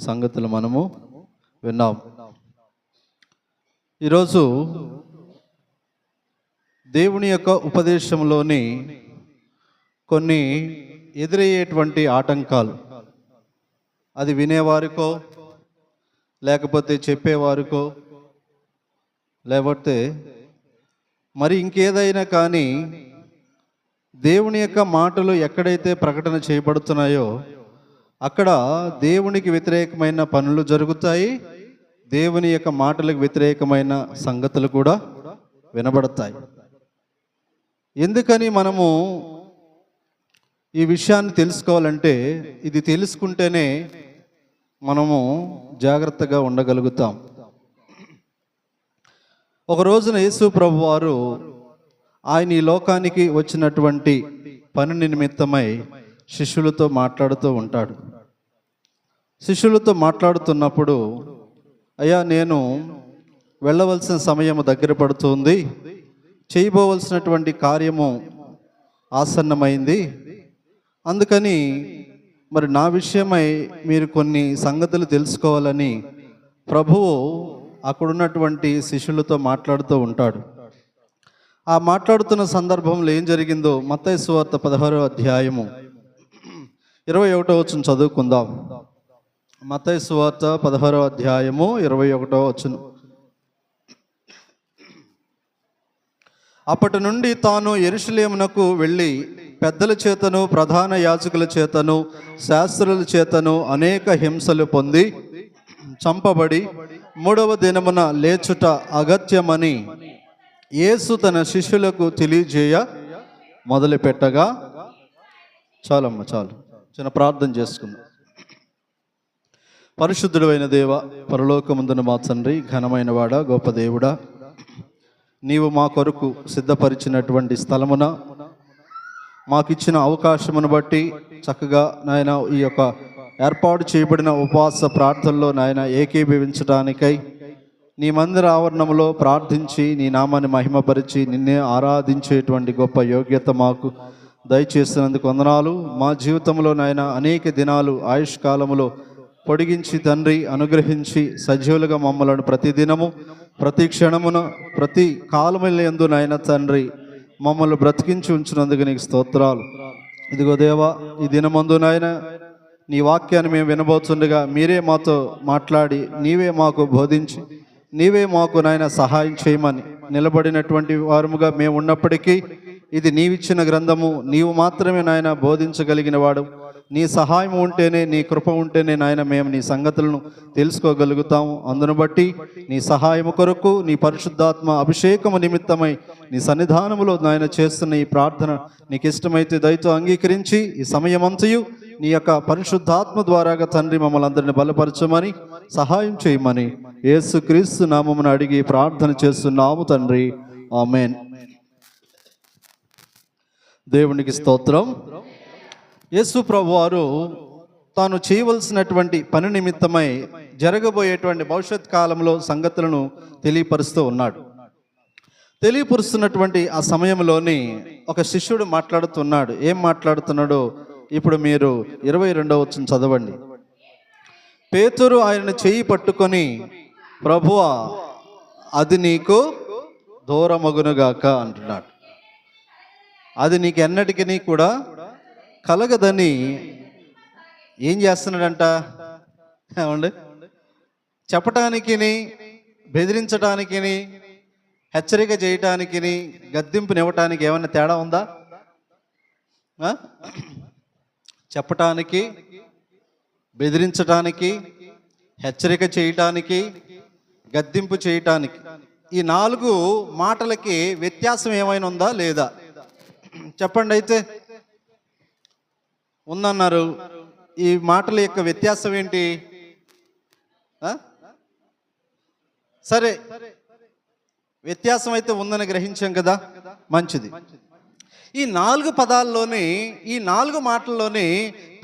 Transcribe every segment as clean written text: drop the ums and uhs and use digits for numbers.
సంగతులు మనము విన్నాం. ఈరోజు దేవుని యొక్క ఉపదేశంలోని కొన్ని ఎదురయ్యేటువంటి ఆటంకాలు, అది వినేవారికో లేకపోతే చెప్పేవారికో లేకపోతే మరి ఇంకేదైనా కానీ దేవుని యొక్క మాటలు ఎక్కడైతే ప్రకటన చేయబడుతున్నాయో అక్కడ దేవునికి వ్యతిరేకమైన పనులు జరుగుతాయి, దేవుని యొక్క మాటలకు వ్యతిరేకమైన సంగతులు కూడా వినబడతాయి. ఎందుకని మనము ఈ విషయాన్ని తెలుసుకోవాలంటే ఇది తెలుసుకుంటేనే మనము జాగ్రత్తగా ఉండగలుగుతాం. ఒక రోజున యేసు ప్రభు వారు ఆయన ఈ లోకానికి వచ్చినటువంటి పని నిమిత్తమై శిష్యులతో మాట్లాడుతూ ఉంటాడు. శిష్యులతో మాట్లాడుతున్నప్పుడు, అయ్యా నేను వెళ్ళవలసిన సమయం దగ్గర పడుతుంది, చేయబోవలసినటువంటి కార్యము ఆసన్నమైంది, అందుకని మరి నా విషయమై మీరు కొన్ని సంగతులు తెలుసుకోవాలని ప్రభువు అక్కడున్నటువంటి శిష్యులతో మాట్లాడుతూ ఉంటాడు. ఆ మాట్లాడుతున్న సందర్భంలో ఏం జరిగిందో మత్తయి సువార్త 16వ అధ్యాయము 21వ వచనం చదువుకుందాం. మత్తయి సువార్త 16వ అధ్యాయము 21వ వచనం. అప్పటి నుండి తాను యెరూషలేమునకు వెళ్ళి పెద్దల చేతను ప్రధాన యాజకుల చేతను శాస్త్రుల చేతను అనేక హింసలు పొంది చంపబడి 3వ దినమున లేచుట అగత్యమని యేసు తన శిష్యులకు తెలియజేయ మొదలుపెట్టగా, చాలమ్మ చాలు, చిన్న ప్రార్థన చేసుకుందాం. పరిశుద్ధుడైన దేవ, పరలోకమందున మా తండ్రి, ఘనమైన వాడ, గొప్ప దేవుడా, నీవు మా కొరకు సిద్ధపరిచినటువంటి స్థలమున మాకిచ్చిన అవకాశమును బట్టి చక్కగా నాయన ఈ యొక్క ఏర్పాటు చేయబడిన ఉపవాస ప్రార్థనలో నాయన ఏకీభవించడానికై నీ మందిర ఆవరణంలో ప్రార్థించి నీ నామాన్ని మహిమపరిచి నిన్నే ఆరాధించేటువంటి గొప్ప యోగ్యత మాకు దయచేసినందుకు వందనాలు. మా జీవితంలో నాయన అనేక దినాలు ఆయుష్కాలములో పొడిగించి తండ్రి అనుగ్రహించి సజీవులుగా మమ్మలను ప్రతిదినము ప్రతి క్షణమున ప్రతి కాలములందు నాయన తండ్రి మమ్మల్ని బ్రతికించి ఉంచినందుకు నీకు స్తోత్రాలు. ఇదిగో దేవా, ఈ దినమందు నాయన నీ వాక్యాన్ని మేము వినబోతుండగా మీరే మాతో మాట్లాడి నీవే మాకు బోధించి నీవే మాకు నాయన సహాయం చేయమని నిలబడినటువంటి వారముగా మేము ఉన్నప్పటికీ ఇది నీవిచ్చిన గ్రంథము, నీవు మాత్రమే నాయన బోధించగలిగిన వాడు. నీ సహాయం ఉంటేనే, నీ కృప ఉంటేనే నాయన మేము నీ సంగతులను తెలుసుకోగలుగుతాము. అందును బట్టి నీ సహాయము కొరకు నీ పరిశుద్ధాత్మ అభిషేకము నిమిత్తమై నీ సన్నిధానములో నాయన చేస్తున్న ఈ ప్రార్థన నీకు ఇష్టమైతే దయతో అంగీకరించి ఈ సమయమంతయు నీ యొక్క పరిశుద్ధాత్మ ద్వారాగా తండ్రి మమ్మల్ని అందరిని బలపరచమని సహాయం చేయమని యేసుక్రీస్తు నామమున అడిగి ప్రార్థన చేస్తున్నాము తండ్రి, ఆమేన్. దేవునికి స్తోత్రం. యేసు ప్రభు వారు తాను చేయవలసినటువంటి పని నిమిత్తమై జరగబోయేటువంటి భవిష్యత్ కాలంలో సంగతులను తెలియపరుస్తూ ఉన్నాడు. తెలియపరుస్తున్నటువంటి ఆ సమయంలోని ఒక శిష్యుడు మాట్లాడుతున్నాడు. ఏం మాట్లాడుతున్నాడో ఇప్పుడు మీరు 22వ వచనం చదవండి. పేతురు ఆయనను చెయ్యి పట్టుకొని, ప్రభువా అది నీకు దూరమగునుగాక అంటున్నాడు. అది నీకు ఎన్నటికీ కూడా కలగదని ఏం చేస్తున్నాడంట? ఏమండి, చెప్పటానికి, బెదిరించడానికి, హెచ్చరిక చేయటానికి, గద్దింపునివ్వటానికి ఏమన్నా తేడా ఉందా? చెప్పటానికి, బెదిరించటానికి, హెచ్చరిక చేయటానికి, గద్దింపు చేయటానికి, ఈ 4 మాటలకి వ్యత్యాసం ఏమైనా ఉందా లేదా? చెప్పండి. అయితే ఉందన్నారు. ఈ మాటల యొక్క వ్యత్యాసం ఏంటి? సరే, వ్యత్యాసం అయితే ఉందని గ్రహించాం కదా, మంచిది. ఈ 4 పదాల్లోని, ఈ 4 మాటల్లోని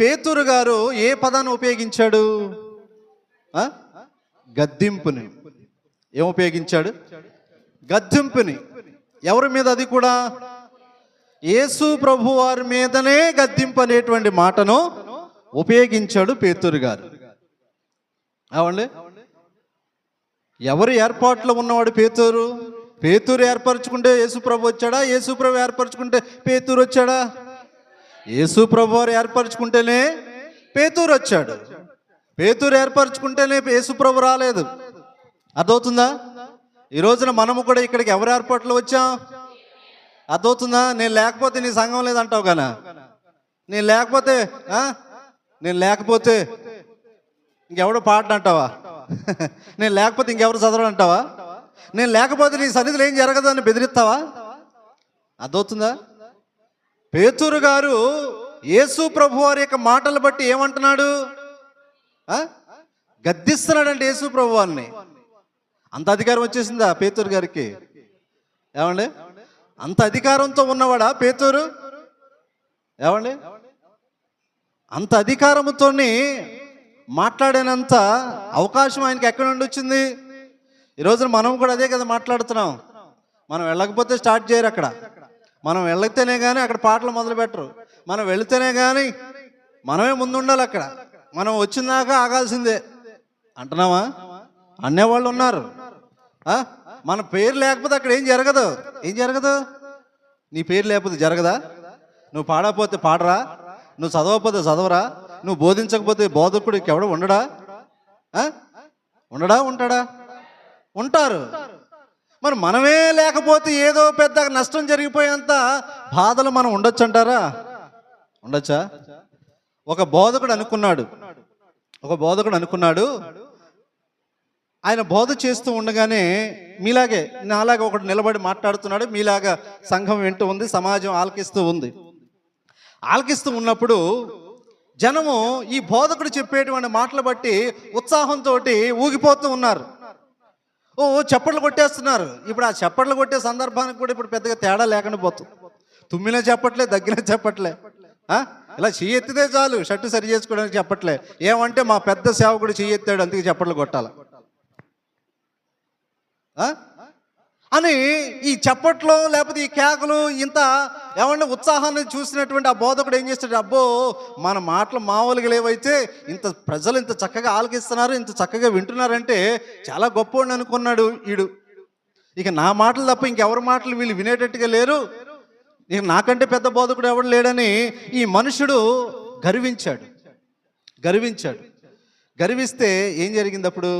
పేతురు గారు ఏ పదాన్ని ఉపయోగించాడు? గద్దింపుని. ఏం ఉపయోగించాడు? గద్దింపుని. ఎవరి మీద? అది కూడా యేసు ప్రభు వారి మీదనే గద్దింపు అనేటువంటి మాటను ఉపయోగించాడు పేతురు గారు. ఏమండి? ఎవరు ఏర్పాట్లో ఉన్నవాడు పేతురు? పేతురు ఏర్పరచుకుంటే యేసుప్రభు వచ్చాడా? యేసుప్రభు ఏర్పరచుకుంటే పేతురు వచ్చాడా? యేసుప్రభు వారు ఏర్పరచుకుంటేనే పేతురు వచ్చాడు. పేతురు ఏర్పరచుకుంటేనే యేసుప్రభు రాలేదు. అర్థమవుతుందా? ఈ రోజున మనము కూడా ఇక్కడికి ఎవరు ఏర్పాట్లో వచ్చాం? అర్థమవుతుందా? నేను లేకపోతే నీ సంఘం లేదంటావు కదా. నేను లేకపోతే ఇంకెవడో పాడనంటావా? నేను లేకపోతే ఇంకెవరు చదవడంటావా? నేను లేకపోతే నీ సన్నిధిలో ఏం జరగదు అని బెదిరిస్తావా? అర్థమవుతుందా? పేతురు గారు యేసు ప్రభు వారి యొక్క మాటలు బట్టి ఏమంటున్నాడు? గద్దిస్తున్నాడంటే యేసు ప్రభు వారిని. అంత అధికారం వచ్చేసిందా పేతురు గారికి? ఏమండి? అంత అధికారంతో ఉన్నవాడా పేతురు? ఏమండి? అంత అధికారంతో మాట్లాడేనంత అవకాశం ఆయనకి ఎక్కడి నుండి వచ్చింది? ఈరోజు మనం కూడా అదే కదా మాట్లాడుతున్నాం. మనం వెళ్ళకపోతే స్టార్ట్ చేయరు అక్కడ. మనం వెళితేనే కానీ అక్కడ పాటలు మొదలు పెట్టరు. మనం వెళితేనే కానీ మనమే ముందు ఉండాలి. అక్కడ మనం వచ్చిందాకా ఆగాల్సిందే అంటున్నావా? అనేవాళ్ళు ఉన్నారు. మన పేరు లేకపోతే అక్కడ ఏం జరగదు. నీ పేరు లేకపోతే జరగదా? నువ్వు పాడకపోతే పాడరా? నువ్వు చదవకపోతే చదవరా? నువ్వు బోధించకపోతే బోధకుడికి ఎవడు ఉండడా? ఉంటాడా? ఉంటారు. మరి మనమే లేకపోతే ఏదో పెద్ద నష్టం జరిగిపోయేంత బాధలు మనం ఉండొచ్చు అంటారా? ఉండొచ్చా? ఒక బోధకుడు అనుకున్నాడు ఆయన బోధ చేస్తూ ఉండగానే మీలాగే నాలాగా ఒకటి నిలబడి మాట్లాడుతున్నాడు. మీలాగా సంఘం వింటూ ఉంది, సమాజం ఆలకిస్తూ ఉన్నప్పుడు జనము ఈ బోధకుడు చెప్పేటువంటి మాటలు బట్టి ఉత్సాహంతో ఊగిపోతూ ఉన్నారు. చప్పట్లు కొట్టేస్తున్నారు. ఇప్పుడు ఆ చప్పట్లు కొట్టే సందర్భానికి కూడా ఇప్పుడు పెద్దగా తేడా లేకుండా పోతుంది. తుమ్మిన చెప్పట్లే, దగ్గర చెప్పట్లే, ఇలా చెయ్యి ఎత్తితే చాలు షర్టు సరి చేసుకోవడానికి చెప్పట్లే. ఏమంటే మా పెద్ద సేవకుడు చెయ్యి ఎత్తాడు అందుకే చప్పట్లు కొట్టాల అని ఈ చప్పట్లు లేకపోతే ఈ కేకలు ఇంత ఏమంటే ఉత్సాహాన్ని చూసినటువంటి ఆ బోధకుడు ఏం చేస్తాడు? అబ్బో మన మాటలు మామూలుగా లేవైతే ఇంత ప్రజలు ఇంత చక్కగా ఆలకిస్తున్నారు, ఇంత చక్కగా వింటున్నారంటే చాలా గొప్పవాడిని అనుకున్నాడు ఈడు. ఇక నా మాటలు తప్ప ఇంకెవరి మాటలు వీళ్ళు వినేటట్టుగా లేరు, ఇక నాకంటే పెద్ద బోధకుడు ఎవడు లేడని ఈ మనుషుడు గర్విస్తే ఏం జరిగింది? అప్పుడు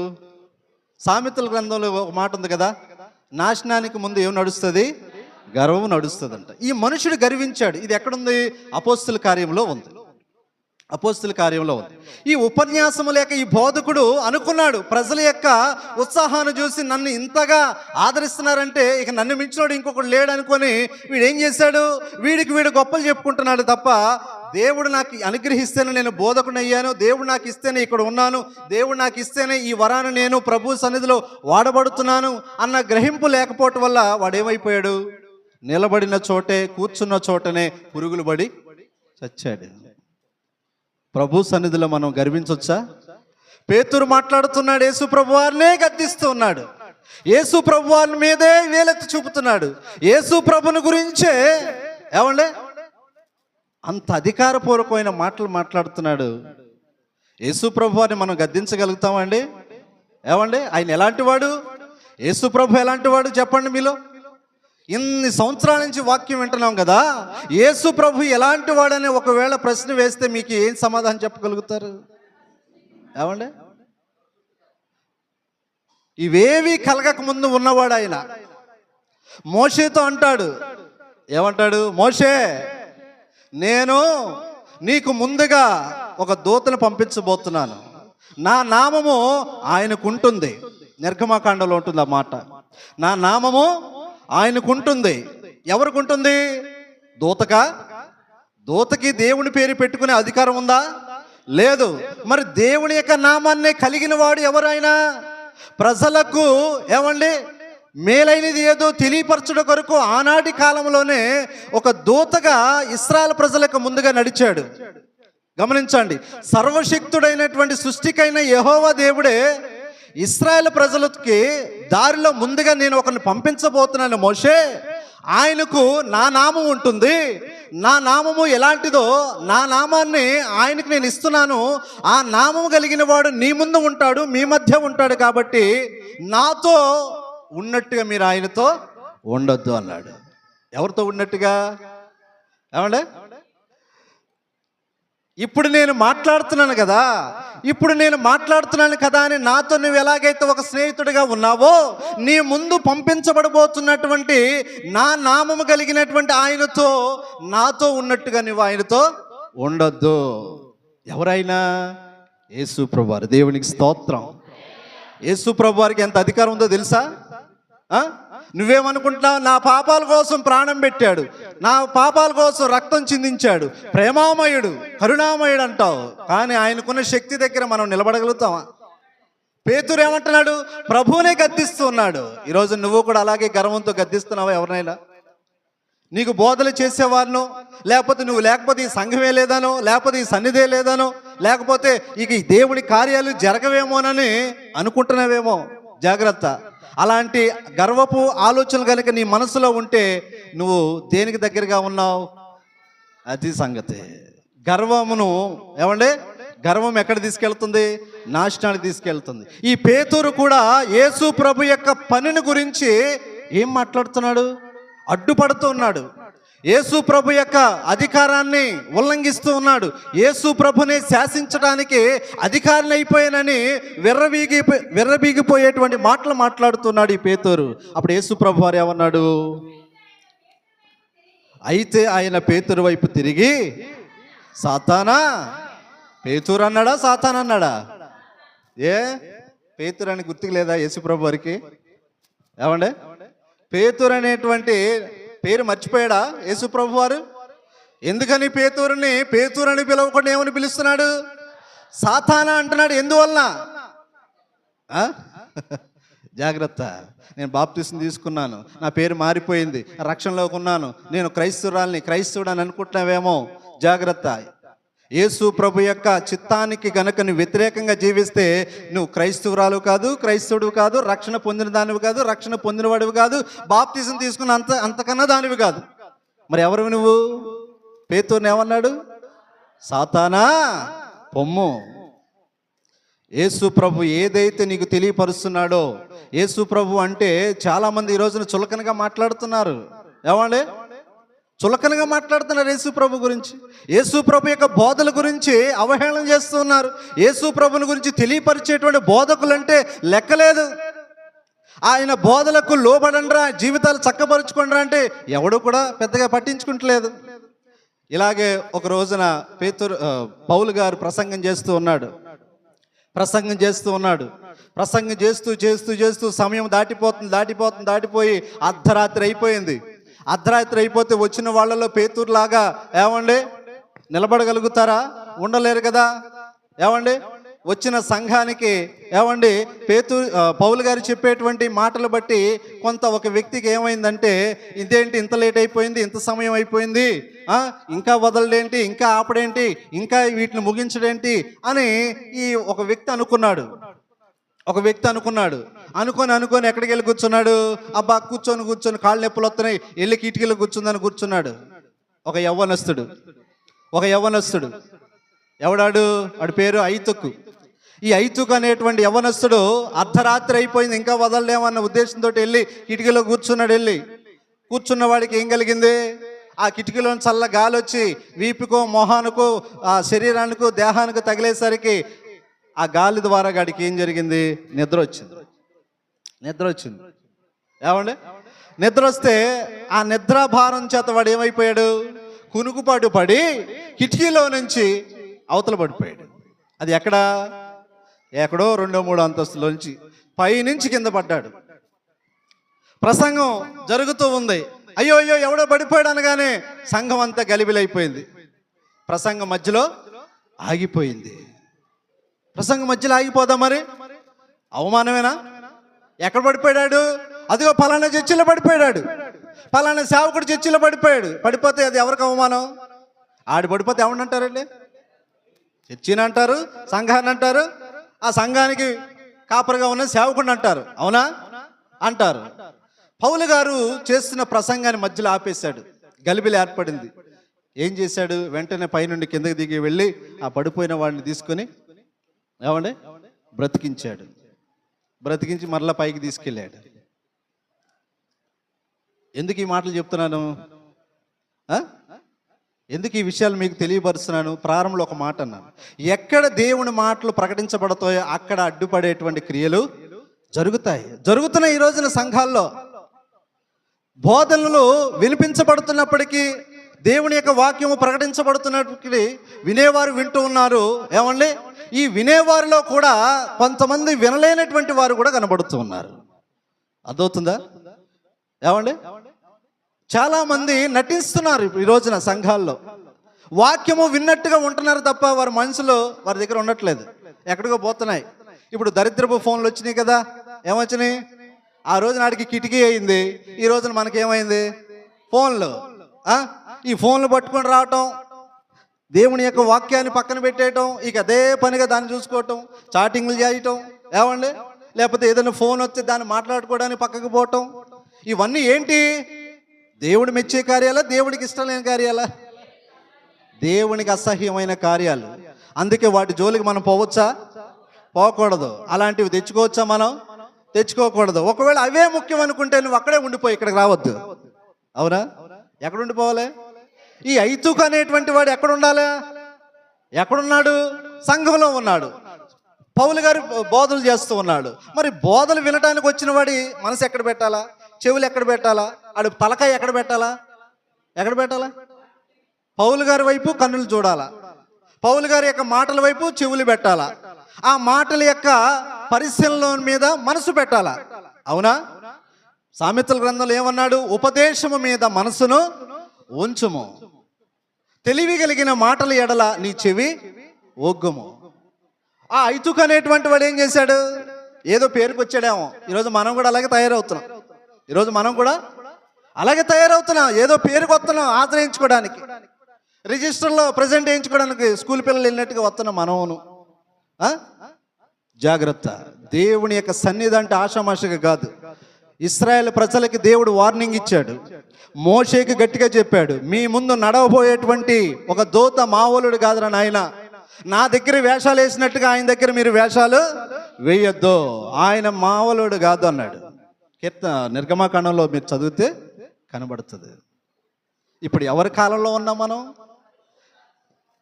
సామెతల గ్రంథంలో ఒక మాట ఉంది కదా, నాశనానికి ముందు ఏం నడుస్తుంది? గర్వం నడుస్తుందంట. ఈ మనుషుడు గర్వించాడు. ఇది ఎక్కడుంది? అపోస్తుల కార్యంలో ఉంది. ఈ ఉపన్యాసము లేక ఈ బోధకుడు అనుకున్నాడు, ప్రజల యొక్క ఉత్సాహాన్ని చూసి నన్ను ఇంతగా ఆదరిస్తున్నారంటే ఇక నన్ను మించినోడు ఇంకొకటి లేడు అనుకొని వీడు ఏం చేశాడు? వీడు గొప్పలు చెప్పుకుంటున్నాడు తప్ప దేవుడు నాకు అనుగ్రహిస్తేనే నేను బోధకుని అయ్యాను, దేవుడు నాకు ఇస్తేనే ఇక్కడ ఉన్నాను, దేవుడు నాకు ఇస్తేనే ఈ వరాన్ని నేను ప్రభు సన్నిధిలో వాడబడుతున్నాను అన్న గ్రహింపు లేకపోవటం వల్ల వాడేమైపోయాడు? నిలబడిన చోటే, కూర్చున్న చోటనే పురుగులు పడి చచ్చాడు. ప్రభు సన్నిధిలో మనం గర్వించొచ్చా? పేతురు మాట్లాడుతున్నాడు, యేసు ప్రభు వారినే గద్దిస్తూ ఉన్నాడు, యేసు ప్రభు వారి మీదే వేలెత్తి చూపుతున్నాడు, యేసు ప్రభుని గురించే ఏమండే అంత అధికారపూర్వకమైన మాటలు మాట్లాడుతున్నాడు. యేసు ప్రభు వారిని మనం గద్దించగలుగుతామండి? ఏమండి? ఆయన ఎలాంటి వాడు? యేసు ప్రభు ఎలాంటి వాడు చెప్పండి. మీలో ఇన్ని సంవత్సరాల నుంచి వాక్యం వింటున్నాం కదా, యేసు ప్రభు ఎలాంటి వాడని ఒకవేళ ప్రశ్న వేస్తే మీకు ఏం సమాధానం చెప్పగలుగుతారు? ఏమండి? ఇవేవి కలగక ముందు ఉన్నవాడు ఆయన. మోషేతో అంటాడు, ఏమంటాడు? మోషే, నేను నీకు ముందుగా ఒక దూతను పంపించబోతున్నాను, నా నామము ఆయనకుంటుంది. నిర్గమకాండలో ఉంటుంది ఆ మాట. నా నామము ఆయనకుంటుంది. ఎవరికుంటుంది? దూతకి దేవుని పేరు పెట్టుకునే అధికారం ఉందా? లేదు. మరి దేవుని యొక్క నామాన్ని కలిగిన వాడు ఎవరైనా ప్రజలకు ఏమండి మేలైనది ఏదో తెలియపరచుట కొరకు ఆనాటి కాలంలోనే ఒక దూతగా ఇశ్రాయేలు ప్రజలకు ముందుగా నడిచాడు. గమనించండి, సర్వశక్తుడైనటువంటి సృష్టికైన యెహోవా దేవుడే ఇశ్రాయేలు ప్రజలకి దారిలో ముందుగా నేను ఒకరిని పంపించబోతున్నాను మోషే, ఆయనకు నా నామం ఉంటుంది, నా నామము ఎలాంటిదో నా నామాన్ని ఆయనకి నేను ఇస్తున్నాను. ఆ నామము కలిగిన వాడు నీ ముందు ఉంటాడు, మీ మధ్య ఉంటాడు. కాబట్టి నాతో ఉన్నట్టుగా మీరు ఆయనతో ఉండొద్దు అన్నాడు. ఎవరితో ఉన్నట్టుగా? ఏమండే, ఇప్పుడు నేను మాట్లాడుతున్నాను కదా, ఇప్పుడు నేను మాట్లాడుతున్నాను కదా అని నాతో నువ్వు ఎలాగైతే ఒక స్నేహితుడిగా ఉన్నావో, నీ ముందు పంపించబడబోతున్నటువంటి నా నామము కలిగినటువంటి ఆయనతో నాతో ఉన్నట్టుగా నువ్వు ఆయనతో ఉండొద్దు. ఎవరైనా? యేసు ప్రభువారు. దేవునికి స్తోత్రం. యేసు ప్రభువారికి ఎంత అధికారం ఉందో తెలుసా? నువ్వేమనుకుంటున్నావు? నా పాపాల కోసం ప్రాణం పెట్టాడు, నా పాపాల కోసం రక్తం చిందించాడు, ప్రేమామయుడు, కరుణామయుడు అంటావు. కానీ ఆయనకున్న శక్తి దగ్గర మనం నిలబడగలుగుతామా? పేతురు ఏమంటున్నాడు? ప్రభువునే గద్దిస్తూ ఉన్నాడు. ఈరోజు నువ్వు కూడా అలాగే గర్వంతో గద్దిస్తున్నావా ఎవరినైనా? నీకు బోధలు చేసేవారినో, లేకపోతే ఈ సంఘమే లేదనో, లేకపోతే ఈ సన్నిధే లేదనో, లేకపోతే ఇక ఈ దేవుడి కార్యాలు జరగవేమోనని అనుకుంటున్నావేమో. జాగ్రత్త. అలాంటి గర్వపు ఆలోచనలు కనుక నీ మనసులో ఉంటే నువ్వు దేనికి దగ్గరగా ఉన్నావు? అది సంగతి. గర్వమును ఏమంటే, గర్వం ఎక్కడ తీసుకెళ్తుంది? నాశనానికి తీసుకెళ్తుంది. ఈ పేతురు కూడా యేసు ప్రభు యొక్క పనిని గురించి ఏం మాట్లాడుతున్నాడు? అడ్డుపడుతూ ఉన్నాడు. యేసు ప్రభు యొక్క అధికారాన్ని ఉల్లంఘిస్తూ ఉన్నాడు. యేసు ప్రభుని శాసించడానికి అధికారిని అయిపోయానని విర్రబీగిపోయేటువంటి మాటలు మాట్లాడుతున్నాడు ఈ పేతురు. అప్పుడు యేసు ప్రభు వారు ఏమన్నాడు? అయితే ఆయన పేతురు వైపు తిరిగి, సాతానా, పేతురు అన్నాడా, సాతాన్ అన్నాడా? పేతురు అని గుర్తుకు లేదా యేసు ప్రభు వారికి? ఏమండే, పేతురు అనేటువంటి పేరు మర్చిపోయాడా యేసు ప్రభు వారు? ఎందుకని పేతురుని పేతురు అని పిలవకుండా ఏమని పిలుస్తున్నాడు? సాతానా అంటున్నాడు. ఎందువలన? జాగ్రత్త. నేను బాప్తిసం తీసుకున్నాను, నా పేరు మారిపోయింది, రక్షణలోకి ఉన్నాను, నేను క్రైస్తవుడు అని అనుకుంటున్నావేమో. జాగ్రత్త. యేసు ప్రభు యొక్క చిత్తానికి గనక నువ్వు వ్యతిరేకంగా జీవిస్తే నువ్వు క్రైస్తవురాలు కాదు, క్రైస్తవుడు కాదు, రక్షణ పొందిన దానివి కాదు, రక్షణ పొందినవాడివి కాదు, బాప్తిజం తీసుకున్న అంతకన్నా దానివి కాదు. మరి ఎవరు నువ్వు? పేతురుని ఏమన్నాడు? సాతానా పొమ్ము. యేసు ప్రభు ఏదైతే నీకు తెలియపరుస్తున్నాడో, యేసు ప్రభు అంటే చాలామంది ఈ రోజున చులకనగా మాట్లాడుతున్నారు. ఏమండి, చులకనగా మాట్లాడుతున్నారు యేసు ప్రభు గురించి. యేసు ప్రభు యొక్క బోధల గురించి అవహేళన చేస్తూ ఉన్నారు. యేసు ప్రభుని గురించి తెలియపరిచేటువంటి బోధకులంటే లెక్కలేదు. ఆయన బోధలకు లోబడండ్రా, జీవితాలు చక్కపరుచుకుండ్రా అంటే ఎవడు కూడా పెద్దగా పట్టించుకుంటలేదు. ఇలాగే ఒక రోజున పౌలు గారు ప్రసంగం చేస్తూ ఉన్నాడు. ప్రసంగం చేస్తూ సమయం దాటిపోయి అర్ధరాత్రి అయిపోయింది. అర్ధరాత్రి అయిపోతే వచ్చిన వాళ్ళలో పేతురులాగా ఏమండి నిలబడగలుగుతారా? ఉండలేరు కదా. ఏమండి, వచ్చిన సంఘానికి ఏమండి పౌలు గారు చెప్పేటువంటి మాటలు బట్టి కొంత ఒక వ్యక్తికి ఏమైందంటే, ఇదేంటి ఇంత లేట్ అయిపోయింది, ఇంత సమయం అయిపోయింది, ఇంకా వదలడేంటి, ఇంకా ఆపడేంటి, ఇంకా వీటిని ముగించడేంటి అని ఈ ఒక వ్యక్తి అనుకున్నాడు. అనుకొని ఎక్కడికి వెళ్ళి కూర్చున్నాడు? అబ్బా కూర్చొని కాళ్ళు నొప్పులు వస్తున్నాయి, వెళ్ళి కిటికీలో కూర్చున్నాడు. ఒక యవ్వనస్తుడు ఎవడాడు? వాడి పేరు ఐతుకు. ఈ ఐతుకు అనేటువంటి యవ్వనస్తుడు అర్ధరాత్రి అయిపోయింది, ఇంకా వదలలేమన్న ఉద్దేశంతో వెళ్ళి కిటికీలో కూర్చున్న వాడికి ఏం కలిగింది? ఆ కిటికీలో చల్ల గాలి వచ్చి వీపుకో, మొహానికో, ఆ శరీరానికో, దేహానికి తగిలేసరికి ఆ గాలి ద్వారా గాడికి ఏం జరిగింది? నిద్ర వచ్చింది. ఏమండి, నిద్ర వస్తే ఆ నిద్రాభారం చేత వాడు ఏమైపోయాడు? కునుకుపాటు పడి కిటికీలో నుంచి అవతల పడిపోయాడు. అది ఎక్కడో 2-3 అంతస్తులోంచి పైనుంచి కింద పడ్డాడు. ప్రసంగం జరుగుతూ ఉంది. అయ్యో ఎవడో పడిపోయాడు అనగానే సంఘం అంతా గలిబిలైపోయింది. ప్రసంగం మధ్యలో ఆగిపోయింది. ప్రసంగం మధ్యలో ఆగిపోదా? మరి అవమానమేనా? ఎక్కడ పడిపోయాడు? అదిగో పలానా చర్చిలో పడిపోయాడు, పలానా సేవకుడు చర్చిలో పడిపోతే అది ఎవరికి అవమానం? ఆడు పడిపోతే ఏమనంటారండి? చర్చిని అంటారు, సంఘాన్ని అంటారు, ఆ సంఘానికి కాపరిగా ఉన్న సేవకుడిని అంటారు. అవునా? అంటారు. పౌలు గారు చేస్తున్న ప్రసంగాన్ని మధ్యలో ఆపేశాడు. గలిబిలి ఏర్పడింది. ఏం చేశాడు? వెంటనే పైనుండి కిందకి దిగి వెళ్ళి ఆ పడిపోయిన వాడిని తీసుకొని ఏమండి బ్రతికించి మరలా పైకి తీసుకెళ్ళాడు. ఎందుకు ఈ మాటలు చెప్తున్నాను? ఎందుకు ఈ విషయాలు మీకు తెలియపరుస్తున్నాను? ప్రారంభంలో ఒక మాట అన్నాను, ఎక్కడ దేవుని మాటలు ప్రకటించబడతాయో అక్కడ అడ్డుపడేటువంటి క్రియలు జరుగుతున్నాయి. ఈ రోజున సంఘాల్లో బోధనలు వినిపించబడుతున్నప్పటికీ, దేవుని యొక్క వాక్యము ప్రకటించబడుతున్నప్పటికీ వినేవారు వింటూ ఉన్నారు. ఏమండి, ఈ వినేవారిలో కూడా కొంతమంది వినలేనటువంటి వారు కూడా కనబడుతూ ఉన్నారు. అర్థమవుతుందా? ఏమండి, చాలా మంది నటిస్తున్నారు ఈ రోజున సంఘాల్లో. వాక్యము విన్నట్టుగా ఉంటున్నారు తప్ప వారి మనసులో వారి దగ్గర ఉండట్లేదు, ఎక్కడికో పోతున్నాయి. ఇప్పుడు దరిద్రపు ఫోన్లు వచ్చినాయి కదా. ఏమొచ్చినాయి? ఆ రోజు నాటికి కిటికీ అయింది, ఈ రోజున మనకేమైంది? ఫోన్లు. ఈ ఫోన్లు పట్టుకొని రావటం, దేవుని యొక్క వాక్యాన్ని పక్కన పెట్టేయటం, ఇక అదే పనిగా దాన్ని చూసుకోవటం, చాటింగ్లు చేయటం. ఏమండి, లేకపోతే ఏదైనా ఫోన్ వస్తే దాన్ని మాట్లాడుకోవడానికి పక్కకు పోవటం. ఇవన్నీ ఏంటి? దేవుడు మెచ్చే కార్యాలా? దేవుడికి ఇష్టం లేని కార్యాలా? దేవునికి అసహ్యమైన కార్యాలు. అందుకే వాటి జోలికి మనం పోకూడదు. అలాంటివి తెచ్చుకోవచ్చా? మనం తెచ్చుకోకూడదు. ఒకవేళ అవే ముఖ్యం అనుకుంటే నువ్వు అక్కడే ఉండిపోయి ఇక్కడికి రావద్దు. అవునా? ఎక్కడ ఉండిపోవాలి? ఈ ఐతుకు అనేటువంటి వాడు ఎక్కడ ఉండాలి? ఎక్కడున్నాడు? సంఘంలో ఉన్నాడు. పౌలు గారు బోధలు చేస్తూ ఉన్నాడు. మరి బోధలు వినటానికి వచ్చిన వాడి మనసు ఎక్కడ పెట్టాలా? చెవులు ఎక్కడ పెట్టాలా? ఆడు తలకాయ ఎక్కడ పెట్టాలా? పౌలు గారి వైపు కన్నులు చూడాలా, పౌలు గారి యొక్క మాటల వైపు చెవులు పెట్టాలా, ఆ మాటల యొక్క పరిశీలన మీద మనసు పెట్టాలా. అవునా? సామెతల గ్రంథంలో ఏమన్నాడు? ఉపదేశము మీద మనసును ఉంచుము, తెలివి కలిగిన మాటల ఎడల నీ చెవి ఒగ్గుము. ఆ ఐతుకు అనేటువంటి వాడు ఏం చేశాడు? ఏదో పేరుకు వచ్చాడేమో. ఈరోజు మనం కూడా అలాగే తయారవుతున్నాం. ఏదో పేరుకు వస్తున్నాం ఆశ్రయించుకోవడానికి, రిజిస్టర్లో ప్రజెంట్ చేయించుకోవడానికి స్కూల్ పిల్లలు వెళ్ళినట్టుగా వస్తున్నాం మనమును. జాగ్రత్త. దేవుని యొక్క సన్నిధి అంటే ఆషామాషిగా కాదు. ఇశ్రాయేల్ ప్రజలకి దేవుడు వార్నింగ్ ఇచ్చాడు. మోషేకి గట్టిగా చెప్పాడు, మీ ముందు నడవబోయేటువంటి ఒక దూత మావోలుడు కాదురా నాయన. నా దగ్గర వేషాలు వేసినట్టుగా ఆయన దగ్గర మీరు వేషాలు వేయొద్దు, ఆయన మావోలుడు కాదు అన్నాడు. నిర్గమకాండంలో మీరు చదివితే కనబడుతుంది. ఇప్పుడు ఎవరి కాలంలో ఉన్నాం మనం?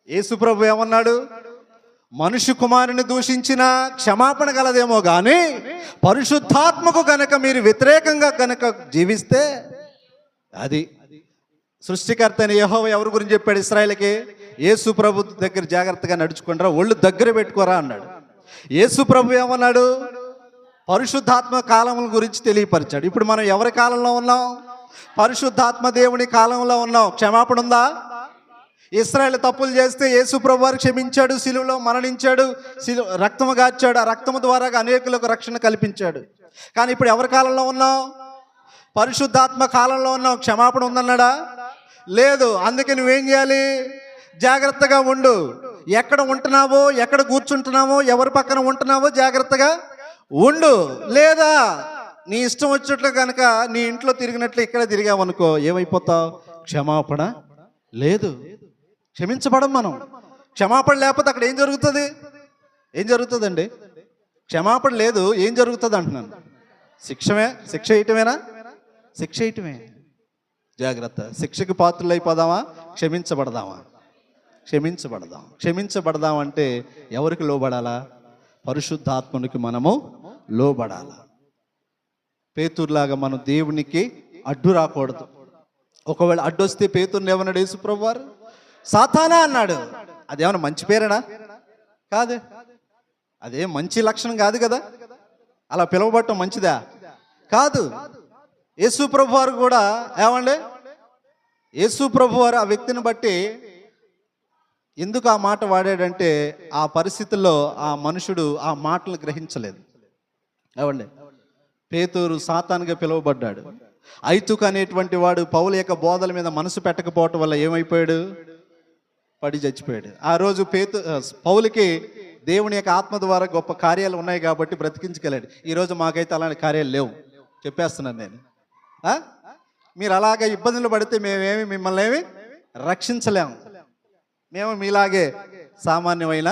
యేసుప్రభు ఏమన్నాడు? మనుష్య కుమారుని దూషించిన క్షమాపణ గలదేమో కానీ పరిశుద్ధాత్మకు గనక మీరు వ్యతిరేకంగా గనక జీవిస్తే అది. సృష్టికర్త అయిన యెహోవా ఎవరి గురించి చెప్పాడు ఇశ్రాయేలుకి? యేసు ప్రభు దగ్గర జాగ్రత్తగా నడుచుకుంటారా, ఒళ్ళు దగ్గర పెట్టుకోరా అన్నాడు. యేసు ప్రభు ఏమన్నాడు? పరిశుద్ధాత్మ కాలముల గురించి తెలియపరిచాడు. ఇప్పుడు మనం ఎవరి కాలంలో ఉన్నాం? పరిశుద్ధాత్మ దేవుని కాలంలో ఉన్నాం. క్షమాపణ ఉందా? ఇశ్రాయేలు తప్పులు చేస్తే యేసు ప్రభు వారు క్షమించాడు, సిలువలో మరణించాడు, రక్తము గార్చాడు, ఆ రక్తము ద్వారా అనేకులకు రక్షణ కల్పించాడు. కానీ ఇప్పుడు ఎవరి కాలంలో ఉన్నాం? పరిశుద్ధాత్మ కాలంలో ఉన్నాం. క్షమాపణ ఉందన్నాడా? లేదు. అందుకే నువ్వేం చేయాలి? జాగ్రత్తగా ఉండు. ఎక్కడ ఉంటున్నావో, ఎక్కడ కూర్చుంటున్నావో, ఎవరి పక్కన ఉంటున్నావో జాగ్రత్తగా ఉండు. లేదా నీ ఇష్టం వచ్చినట్లు కనుక నీ ఇంట్లో తిరిగినట్లు ఇక్కడ తిరిగావనుకో ఏమైపోతావు? క్షమాపణ లేదు, క్షమించబడం. మనం క్షమాపణ లేకపోతే అక్కడ ఏం జరుగుతుందండి? క్షమాపణ లేదు, ఏం జరుగుతుంది అంటున్నాను? శిక్ష వేయటమే. జాగ్రత్త. శిక్షకు పాత్రలు అయిపోదామా? క్షమించబడదాం అంటే ఎవరికి లోబడాలా? పరిశుద్ధాత్మనికి మనము లోబడాలా. పేతురులాగా మనం దేవునికి అడ్డు రాకూడదు. ఒకవేళ అడ్డొస్తే పేతురుని ఏమన్నాడు యేసుప్రభు వారు? సాతానా అన్నాడు. అదేమన్నా మంచి పేరేనా? కాదు. అదే మంచి లక్షణం కాదు కదా. అలా పిలువబడటం మంచిదా? కాదు. యేసుప్రభు వారు కూడా ఏమండి, యేసుప్రభు వారు ఆ వ్యక్తిని బట్టి ఎందుకు ఆ మాట వాడాడంటే ఆ పరిస్థితుల్లో ఆ మనుషుడు ఆ మాటలు గ్రహించలేదు. ఏమండి, పేతురు సాతానుగా పిలువబడ్డాడు. ఐతుకు అనేటువంటి వాడు పౌలు యొక్క బోధల మీద మనసు పెట్టకపోవటం వల్ల ఏమైపోయాడు? పడి చచ్చిపోయాడు. ఆ రోజు పౌలుకి దేవుని యొక్క ఆత్మ ద్వారా గొప్ప కార్యాలు ఉన్నాయి కాబట్టి బ్రతికించగలాడు. ఈరోజు మాకైతే అలాంటి కార్యాలు లేవు, చెప్పేస్తున్నాను నేను. మీరు అలాగే ఇబ్బందులు పడితే మిమ్మల్ని ఏమి రక్షించలేం. మేము మీలాగే సామాన్యమైన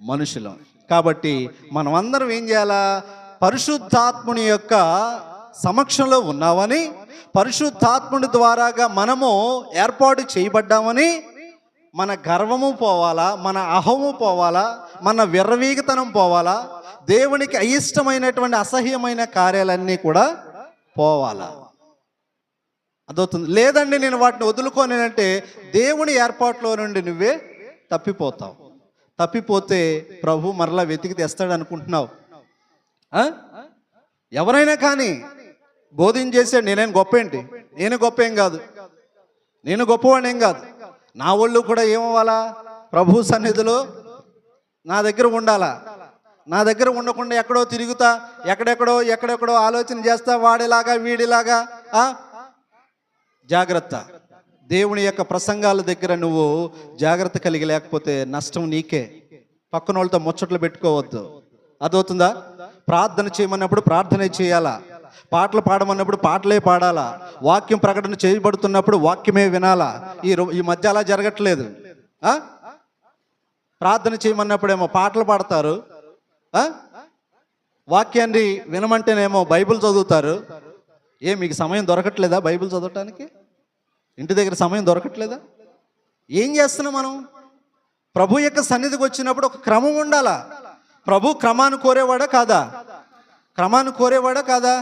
మనుషులం. కాబట్టి మనం అందరం ఏం చేయాలా? పరిశుద్ధాత్ముని యొక్క సమక్షంలో ఉన్నామని, పరిశుద్ధాత్ముని ద్వారాగా మనము ఏర్పాటు చేయబడ్డామని మన గర్వము పోవాలా, మన అహము పోవాలా, మన విర్రవీగతనం పోవాలా, దేవునికి అయిష్టమైనటువంటి అసహ్యమైన కార్యాలన్నీ కూడా పోవాలా. అదవుతుంది. లేదండి నేను వాటిని వదులుకోనంటే దేవుని ఏర్పాట్లో నుండి నువ్వే తప్పిపోతావు. తప్పిపోతే ప్రభు మరలా వెతికి తెస్తాడు అనుకుంటున్నావు. ఎవరైనా కానీ బోధించేసాడు, నేనేం గొప్ప ఏంటి, నేను గొప్ప ఏం కాదు, నేను గొప్పవాడిని ఏం కాదు, నా ఒళ్ళు కూడా ఏమవ్వాలా? ప్రభు సన్నిధిలో నా దగ్గర ఉండాలా. నా దగ్గర ఉండకుండా ఎక్కడో తిరుగుతా, ఎక్కడెక్కడో ఆలోచన చేస్తా, వాడిలాగా వీడిలాగా. జాగ్రత్త. దేవుని యొక్క ప్రసంగాల దగ్గర నువ్వు జాగ్రత్త కలిగి లేకపోతే నష్టం నీకే. పక్కన వాళ్ళతో ముచ్చట్లు పెట్టుకోవద్దు. అదవుతుందా? ప్రార్థన చేయమన్నప్పుడు ప్రార్థనే చేయాలా, పాటలు పాడమన్నప్పుడు పాటలే పాడాలా, వాక్యం ప్రకటన చేయబడుతున్నప్పుడు వాక్యమే వినాలా. ఈ మధ్య అలా జరగట్లేదు. ప్రార్థన చేయమన్నప్పుడేమో పాటలు పాడతారు, వాక్యాన్ని వినమంటేనేమో బైబిల్ చదువుతారు. మీకు సమయం దొరకట్లేదా బైబిల్ చదవటానికి? ఇంటి దగ్గర సమయం దొరకట్లేదా? ఏం చేస్తున్నాం మనం? ప్రభు యొక్క సన్నిధికి వచ్చినప్పుడు ఒక క్రమం ఉండాలా. ప్రభు క్రమాన్ని కోరేవాడా కాదా? క్రమాన్ని కోరేవాడా కాదా?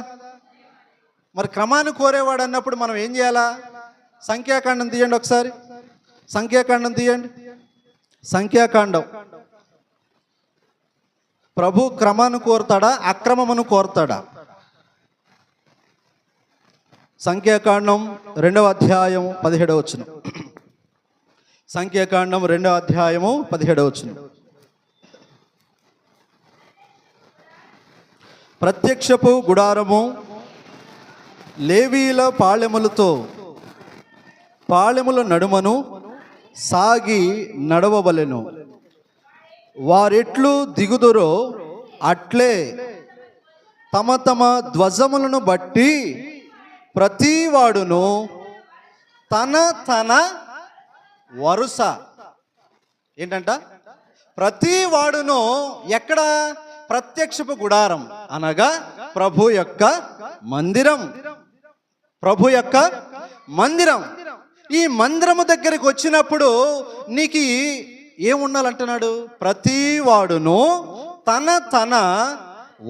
మరి క్రమాన్ని కోరేవాడు అన్నప్పుడు మనం ఏం చేయాలా? సంఖ్యాకాండం తీయండి ఒకసారి. సంఖ్యాకాండం తీయండి. సంఖ్యాకాండం. ప్రభు క్రమాన్ని కోరుతాడా, అక్రమమును కోరుతాడా? సంఖ్యాకాండం 2వ అధ్యాయం 17వ వచనం. సంఖ్యాకాండం 2వ అధ్యాయము 17వ వచనం. ప్రత్యక్షపు గుడారము లేవీల పాళెముల నడుమను సాగి నడవవలెను. వారెట్లు దిగుదురో అట్లే తమ తమ ధ్వజములను బట్టి ప్రతివాడును తన వరుస. ఏంటంట? ప్రతివాడును ఎక్కడ? ప్రత్యక్షపు గుడారం అనగా ప్రభు యొక్క మందిరం. ప్రభు యొక్క మందిరం. ఈ మందిరము దగ్గరికి వచ్చినప్పుడు నీకు ఏముండాలంటున్నాడు? ప్రతివాడును తన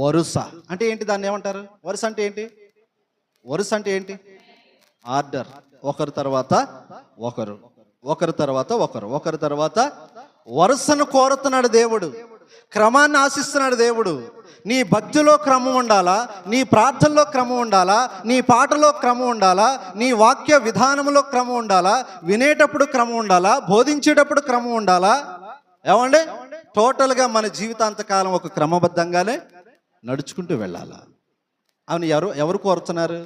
వరుస. అంటే ఏంటి? దాన్ని ఏమంటారు? వరుస అంటే ఏంటి? వరుస అంటే ఏంటి? ఆర్డర్. ఒకరి తర్వాత ఒకరు, ఒకరి తర్వాత ఒకరు, ఒకరి తర్వాత వరుసను కోరుతున్నాడు దేవుడు. క్రమాన్ని ఆశిస్తున్నాడు దేవుడు. నీ భక్తిలో క్రమం ఉండాలా, నీ ప్రార్థనలో క్రమం ఉండాలా, నీ పాటలో క్రమం ఉండాలా, నీ వాక్య విధానంలో క్రమం ఉండాలా, వినేటప్పుడు క్రమం ఉండాలా, బోధించేటప్పుడు క్రమం ఉండాలా. ఏమండి? టోటల్గా మన జీవితాంతకాలం ఒక క్రమబద్ధంగానే నడుచుకుంటూ వెళ్ళాలా. అవును. ఎవరు కోరుతున్నారు?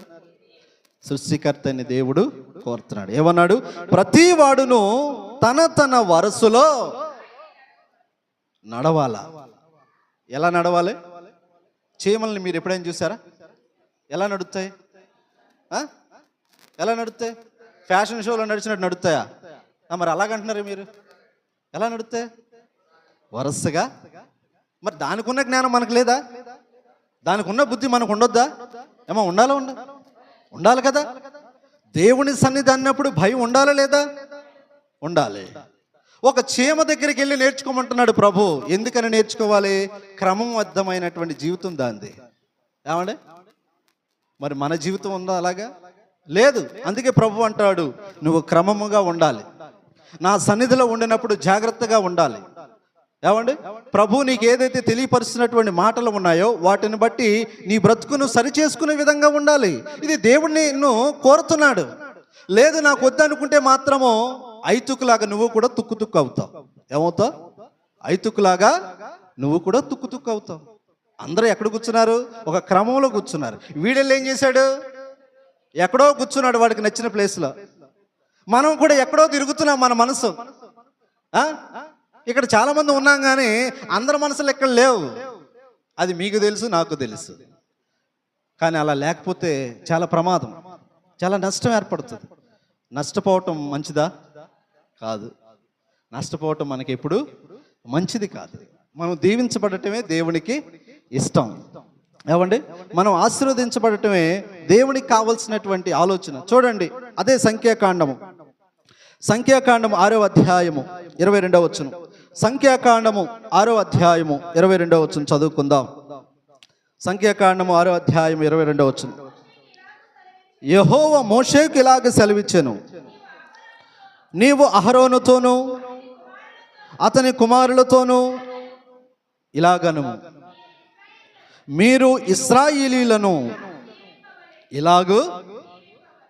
సృష్టికర్త అని దేవుడు కోరుతున్నాడు. ఏమన్నాడు? ప్రతి వాడును తన వరుసలో నడవాలా. ఎలా నడవాలి? చీమల్ని మీరు ఎప్పుడైనా చూసారా? ఎలా నడుస్తాయి? ఎలా నడుస్తాయి? ఫ్యాషన్ షోలో నడిచినట్టు నడుస్తాయా? మరి అలాగంటున్నారు మీరు. ఎలా నడుస్తాయి? వరుసగా. మరి దానికి ఉన్న జ్ఞానం మనకు లేదా? దానికి ఉన్న బుద్ధి మనకు ఉండొద్దా? ఏమో ఉండాలి కదా. దేవుని సన్నిధి అన్నప్పుడు భయం ఉండాలా లేదా? ఉండాలి. ఒక చీమ దగ్గరికి వెళ్ళి నేర్చుకోమంటున్నాడు ప్రభు. ఎందుకని నేర్చుకోవాలి? క్రమబద్ధమైనటువంటి జీవితం దాంది. ఏమండి? మరి మన జీవితం ఉందా అలాగా? లేదు. అందుకే ప్రభు అంటాడు, నువ్వు క్రమముగా ఉండాలి, నా సన్నిధిలో ఉండినప్పుడు జాగ్రత్తగా ఉండాలి. ఏమండి? ప్రభు నీకు ఏదైతే తెలియపరుస్తున్నటువంటి మాటలు ఉన్నాయో వాటిని బట్టి నీ బ్రతుకును సరిచేసుకునే విధంగా ఉండాలి. ఇది దేవుడిని నిన్ను కోరుతున్నాడు. లేదు నాకు వద్దనుకుంటే మాత్రము ఐతుకులాగా నువ్వు కూడా తుక్కు అవుతావు. ఏమవుతావు? ఐతుకులాగా నువ్వు కూడా తుక్కు అవుతావు. అందరూ ఎక్కడ కూర్చున్నారు? ఒక క్రమంలో కూర్చున్నారు. వీడెళ్ళి ఏం చేశాడు? ఎక్కడో కూర్చున్నాడు వాడికి నచ్చిన ప్లేస్లో. మనం కూడా ఎక్కడో తిరుగుతున్నాం మన మనసు. ఇక్కడ చాలా మంది ఉన్నాం కానీ అందరి మనసులు ఎక్కడ లేవు. అది మీకు తెలుసు, నాకు తెలుసు. కానీ అలా లేకపోతే చాలా ప్రమాదం, చాలా నష్టం ఏర్పడుతుంది. నష్టపోవటం మంచిదా? కాదు. నష్టపోవటం మనకి ఎప్పుడు మంచిది కాదు. మనం దీవించబడటమే దేవునికి ఇష్టం. ఏమండి, మనం ఆశీర్వదించబడటమే దేవునికి కావలసినటువంటి ఆలోచన. చూడండి, అదే సంఖ్యాకాండము 6వ అధ్యాయము 22వ వచనం. సంఖ్యాకాండము 6వ అధ్యాయము 22వ వచనం చదువుకుందాం. సంఖ్యాకాండము 6వ అధ్యాయం 22వ వచనం. యెహోవా మోషేకు ఇలాగ సెలవిచ్చెను, నీవు అహరోనుతోనూ అతని కుమారులతోనూ ఇలాగనుము, మీరు ఇశ్రాయేలీయులను ఇలాగూ.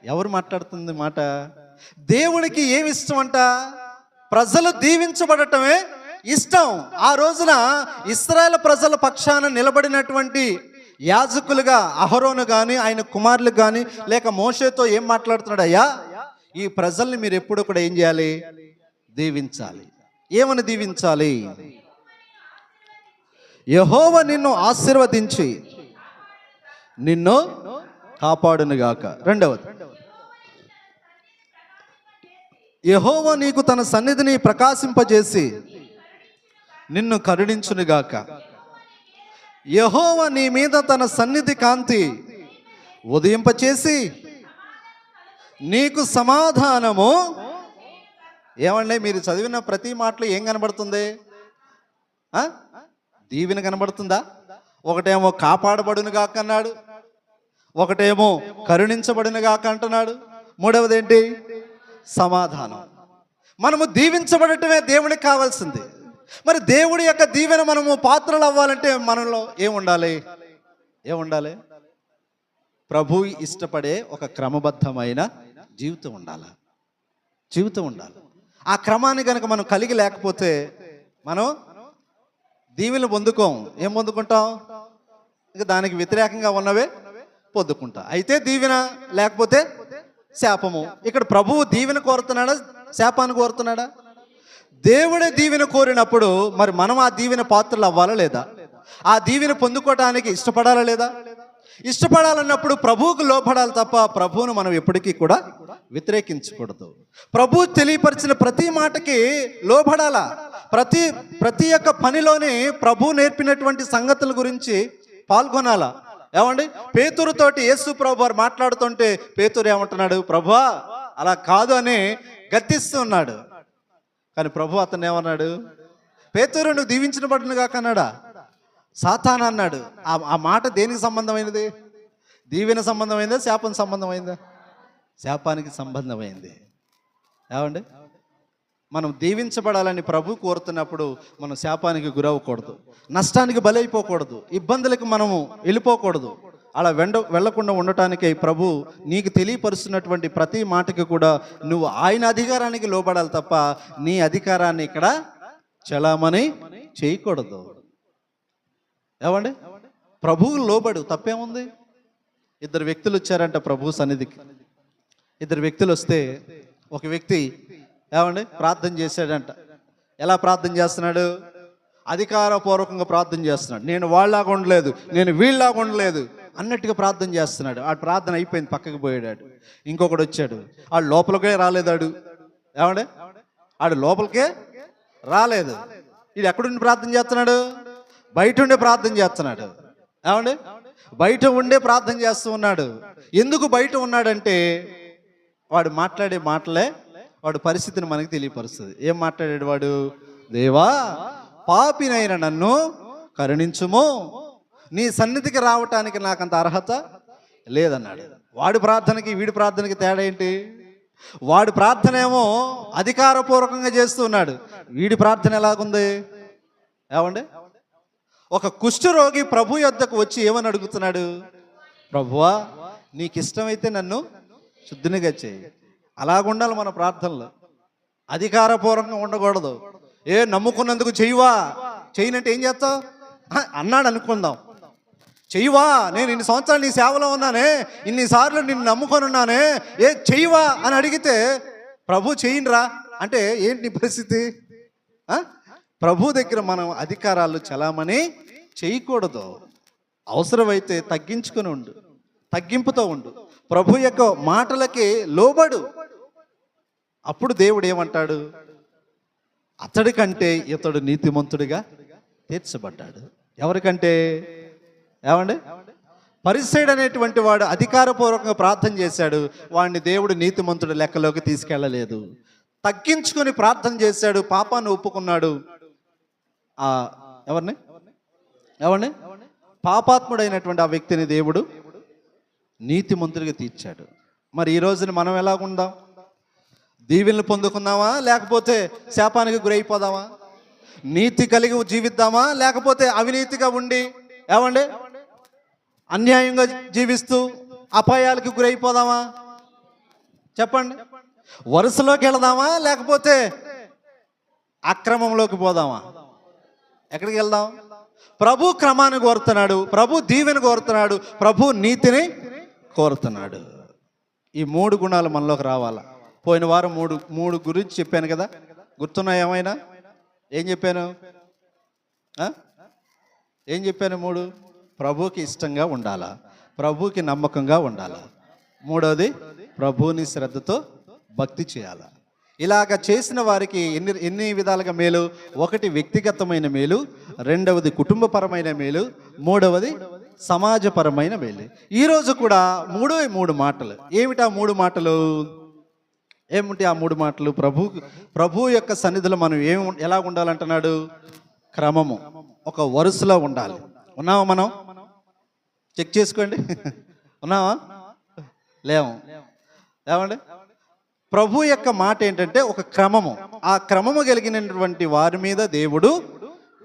ఎవరు మాట్లాడుతుంది మాట? దేవునికి ఏమి ఇష్టం అంట? ప్రజలు దీవించబడటమే ఇష్టం. ఆ రోజున ఇశ్రాయేలు ప్రజల పక్షాన నిలబడినటువంటి యాజకులుగా అహరోను కానీ ఆయన కుమారులు కానీ లేక మోషేతో ఏం మాట్లాడుతున్నాడు? అయ్యా, ఈ ప్రజల్ని మీరు ఎప్పుడు కూడా ఏం చేయాలి? దీవించాలి. ఏమని దీవించాలి? యెహోవా నిన్ను ఆశీర్వదించి నిన్ను కాపాడునుగాక. రెండవది, యెహోవా నీకు తన సన్నిధిని ప్రకాశింపజేసి నిన్ను కరుణించునుగాక. యెహోవా నీ మీద తన సన్నిధి కాంతి ఉదయింపచేసి నీకు సమాధానము. ఏమండి, మీరు చదివిన ప్రతి మాటలో ఏం కనబడుతుంది? దీవెన కనబడుతుందా? ఒకటేమో కాపాడబడునుగాక అన్నాడు, ఒకటేమో కరుణించబడునుగాక అంటున్నాడు, మూడవది ఏంటి? సమాధానం. మనము దీవించబడటమే దేవునికి కావాల్సింది. మరి దేవుడి యొక్క దీవెన మనము పాత్రలు అవ్వాలంటే మనలో ఏముండాలి? ప్రభు ఇష్టపడే ఒక క్రమబద్ధమైన జీవితం ఉండాలి. ఆ క్రమాన్ని కనుక మనం కలిగి లేకపోతే మనం దీవెనలు పొందుకోం. ఏం పొందుకుంటాం? ఇక దానికి వ్యతిరేకంగా ఉన్నవే పొందుకుంటాం. అయితే దీవెన లేకపోతే శాపము. ఇక్కడ ప్రభువు దీవెన కోరుతున్నాడా, శాపాన్ని కోరుతున్నాడా? దేవుడే దీవెన కోరినప్పుడు మరి మనం ఆ దీవెన పాత్రలు అవ్వాలా లేదా? ఆ దీవెన పొందుకోవటానికి ఇష్టపడాలా లేదా? ఇష్టపడాలన్నప్పుడు ప్రభువుకు లోపడాలి తప్ప ప్రభువును మనం ఎప్పటికీ కూడా వ్యతిరేకించకూడదు. ప్రభు తెలియపరిచిన ప్రతి మాటకి లోబడాలా. ప్రతి ఒక్క పనిలోని ప్రభు నేర్పినటువంటి సంగతుల గురించి పాల్గొనాలా. ఏమండి, పేతురుతోటి యేసు ప్రభు వారు మాట్లాడుతుంటే పేతురు ఏమంటున్నాడు? ప్రభువా, అలా కాదు అని గద్దిస్తూ ఉన్నాడు. కానీ ప్రభు అతను ఏమన్నాడు? పేతురు, నువ్వు దీవించబడును గాక అన్నాడా? సాతాను అన్నాడు. ఆ మాట దేనికి సంబంధమైనది? దీవెన సంబంధమైందా, శాపం సంబంధమైందా? శాపానికి సంబంధమైంది. ఏమండి, మనం దీవించబడాలని ప్రభు కోరుతున్నప్పుడు మనం శాపానికి గురవ్వకూడదు, నష్టానికి బలైపోకూడదు, ఇబ్బందులకు మనము వెళ్ళిపోకూడదు. అలా వెళ్లకుండా ఉండటానికి ప్రభు నీకు తెలియపరుస్తున్నటువంటి ప్రతి మాటకి కూడా నువ్వు ఆయన అధికారానికి లోబడాలి తప్ప నీ అధికారాన్ని ఇక్కడ చలామణి చేయకూడదు. ఏమండి, ప్రభువు లోబడు, తప్పేముంది? ఇద్దరు వ్యక్తులు వచ్చారంట ప్రభు సన్నిధికి. ఇద్దరు వ్యక్తులు వస్తే ఒక వ్యక్తి ఏమండి ప్రార్థన చేశాడంట. ఎలా ప్రార్థన చేస్తున్నాడు? అధికారపూర్వకంగా ప్రార్థన చేస్తున్నాడు. నేను వాళ్ళలాగా ఉండలేదు, నేను వీళ్ళలాగా ఉండలేదు అన్నట్టుగా ప్రార్థన చేస్తున్నాడు. ఆ ప్రార్థన అయిపోయింది, పక్కకి పోయాడు. ఇంకొకడు వచ్చాడు, ఆడు లోపలికే రాలేదాడు. ఏమండి, ఆడు లోపలికే రాలేదు. ఇది ఎక్కడుండి ప్రార్థన చేస్తున్నాడు? బయట ఉండే ప్రార్థన చేస్తున్నాడు. ఏమండి, బయట ఉండే ప్రార్థన చేస్తూ ఉన్నాడు. ఎందుకు బయట ఉన్నాడంటే వాడు మాట్లాడే మాటలే వాడు పరిస్థితిని మనకి తెలియపరుస్తుంది. ఏం మాట్లాడాడు వాడు? దేవా, పాపినైన నన్ను కరుణించుము, నీ సన్నిధికి రావటానికి నాకంత అర్హత లేదన్నాడు. వాడి ప్రార్థనకి వీడి ప్రార్థనకి తేడా ఏంటి? వాడి ప్రార్థన ఏమో అధికారపూర్వకంగా చేస్తూ ఉన్నాడు, వీడి ప్రార్థన ఎలాగుంది? ఏమండి, ఒక కుష్ఠరోగి ప్రభు యొద్దకు వచ్చి ఏమని అడుగుతున్నాడు? ప్రభువా, నీకు ఇష్టమైతే నన్ను శుద్ధినిగా చేయి. అలాగుండాలి మన ప్రార్థనలు, అధికారపూర్వకంగా ఉండకూడదు. నమ్ముకున్నందుకు చెయ్యవా, చేయనంటే ఏం చేస్తావు అన్నాడు అనుకుందాం. చెయ్యవా, నేను ఇన్ని సంవత్సరాలు నీ సేవలో ఉన్నానే, ఇన్నిసార్లు నిన్ను నమ్ముకొని ఉన్నానే, చెయ్యవా అని అడిగితే ప్రభు చెయ్యరా అంటే ఏంటి నీ పరిస్థితి? ప్రభు దగ్గర మనం అధికారాలు చలామణి చేయకూడదు. అవసరమైతే తగ్గించుకొని ఉండు, తగ్గింపుతో ఉండు, ప్రభు యొక్క మాటలకి లోబడు. అప్పుడు దేవుడు ఏమంటాడు? అతడి కంటే ఇతడు నీతిమంతుడిగా తీర్చబడ్డాడు. ఎవరికంటే? ఏమండి? పరిసయ్యుడు అనేటువంటి వాడు అధికారపూర్వకంగా ప్రార్థన చేశాడు, వాడిని దేవుడు నీతిమంతుడి లెక్కలోకి తీసుకెళ్ళలేదు. తగ్గించుకొని ప్రార్థన చేశాడు, పాపాన్ని ఒప్పుకున్నాడు. ఎవరిని పాపాత్ముడైనటువంటి ఆ వ్యక్తిని దేవుడు నీతిమంతుడిగా తీర్చాడు. మరి ఈ రోజున మనం ఎలాగుందాం? దీవెనలు పొందుకుందామా, లేకపోతే శాపానికి గురైపోదామా? నీతి కలిగి జీవిద్దామా, లేకపోతే అవినీతిగా ఉండి అన్యాయంగా జీవిస్తూ అపాయాలకు గురైపోదామా? చెప్పండి. వరుసలోకి వెళదామా, లేకపోతే అక్రమంలోకి పోదామా? ఎక్కడికి వెళ్దాం? ప్రభు క్రమాన్ని కోరుతున్నాడు, ప్రభు దీవెన కోరుతున్నాడు, ప్రభు నీతిని కోరుతున్నాడు. ఈ 3 గుణాలు మనలోకి రావాలా. పోయిన వారం మూడు గురించి చెప్పాను కదా, గుర్తున్నాయి? ఏమైనా ఏం చెప్పాను? 3 ప్రభువుకి ఇష్టంగా ఉండాలా, ప్రభువుకి నమ్మకంగా ఉండాలా. 3వది ప్రభువుని శ్రద్ధతో భక్తి చేయాలా. ఇలాగ చేసిన వారికి ఎన్ని విధాలుగా మేలు? 1 వ్యక్తిగతమైన మేలు, 2వది కుటుంబపరమైన మేలు, 3వది సమాజపరమైన మేలు. ఈరోజు కూడా 3 మాటలు. ఏమిటా 3 మాటలు? ఏమిటి ఆ 3 మాటలు? ప్రభు యొక్క సన్నిధిలో మనం ఎలా ఉండాలంటున్నాడు? క్రమము, ఒక వరుసలో ఉండాలి. ఉన్నావా? మనం చెక్ చేసుకోండి. ఉన్నావా? లేవు. ఏమండి? ప్రభు యొక్క మాట ఏంటంటే ఒక క్రమము. ఆ క్రమము కలిగినటువంటి వారి మీద దేవుడు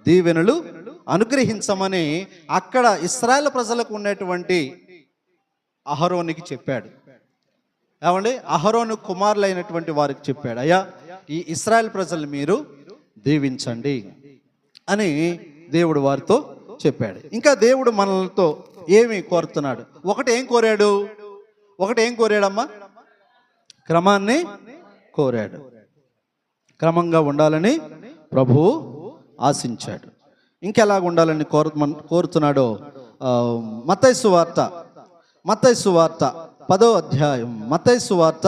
దీవెనలు అనుగ్రహించమని అక్కడ ఇశ్రాయేలు ప్రజలకు ఉన్నటువంటి అహరోనికి చెప్పాడు. ఏమండి? అహరోను కుమారులైనటువంటి వారికి చెప్పాడు, అయ్యా ఈ ఇశ్రాయేలు ప్రజలు మీరు దీవించండి అని దేవుడు వారితో చెప్పాడు. ఇంకా దేవుడు మనలతో ఏమి కోరుతున్నాడు? ఏం కోరాడమ్మా? క్రమాన్ని కోరాడు. క్రమంగా ఉండాలని ప్రభువు ఆశించాడు. ఇంకెలాగ ఉండాలని కోరుతున్నాడో మత్తయి సువార్త 10వ అధ్యాయం, మత్తయి సువార్త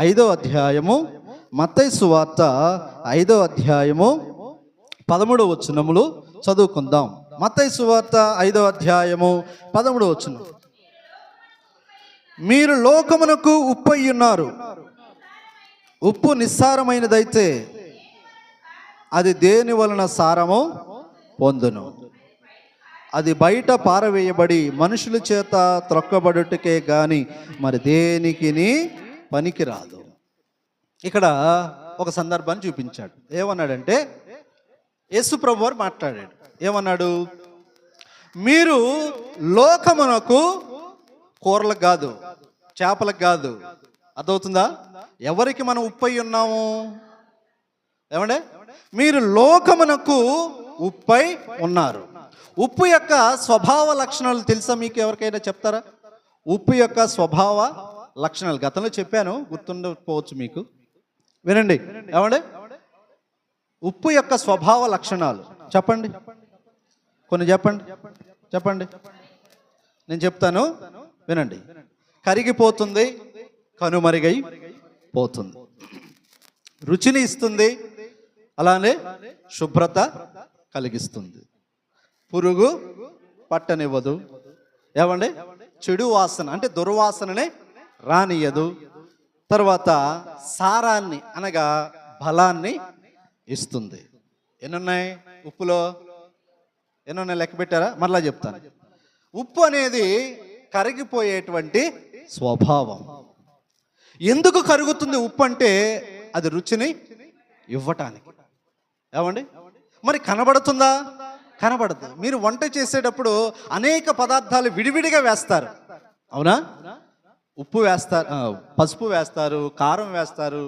5వ అధ్యాయము, మత్తయి సువార్త 5వ అధ్యాయము 13వ వచనములు చదువుకుందాం. మత్తయి సువార్త 5వ అధ్యాయము 13వ వచనం. మీరు లోకమునకు ఉప్పు అయ్యున్నారు. ఉప్పు నిస్సారమైనదైతే అది దేని వలన సారము పొందును? అది బయట పారవేయబడి మనుషుల చేత త్రొక్కబడుటకే గాని మరి దేనికిని పనికిరాదు. ఇక్కడ ఒక సందర్భాన్ని చూపించాడు. ఏమన్నాడంటే, యేసు ప్రభు వారు మాట్లాడాడు. ఏమన్నాడు? మీరు లోకమునకు, కూరలకు కాదు, చేపలకు కాదు. అర్థమవుతుందా? ఎవరికి మనం ఉప్పై ఉన్నాము? ఏమంటే మీరు లోకమునకు ఉప్పై ఉన్నారు. ఉప్పు యొక్క స్వభావ లక్షణాలు తెలుసా మీకు? ఎవరికైనా చెప్తారా? ఉప్పు యొక్క స్వభావ లక్షణాలు గతంలో చెప్పాను, గుర్తుండకపోవచ్చు మీకు. వినండి. ఏమండి? ఉప్పు యొక్క స్వభావ లక్షణాలు చెప్పండి, కొన్ని చెప్పండి. నేను చెప్తాను, వినండి. కరిగిపోతుంది, కనుమరుగై పోతుంది. రుచిని ఇస్తుంది, అలానే శుభ్రత కలిగిస్తుంది. పురుగు పట్టనివ్వదు. ఏమండి? చెడు వాసన అంటే దుర్వాసననే రానియదు. తర్వాత సారాన్ని అనగా బలాన్ని ఇస్తుంది. ఎన్నున్నాయి ఉప్పులో? ఎన్నున్నాయి లెక్క పెట్టారా? మరలా చెప్తాను. ఉప్పు అనేది కరిగిపోయేటువంటి స్వభావం. ఎందుకు కరుగుతుంది ఉప్పు అంటే? అది రుచిని ఇవ్వటానికి. ఏమండి? మరి కనబడుతుందా? కనబడదు. మీరు వంట చేసేటప్పుడు అనేక పదార్థాలు విడివిడిగా వేస్తారు, అవునా? ఉప్పు వేస్తారు, పసుపు వేస్తారు, కారం వేస్తారు,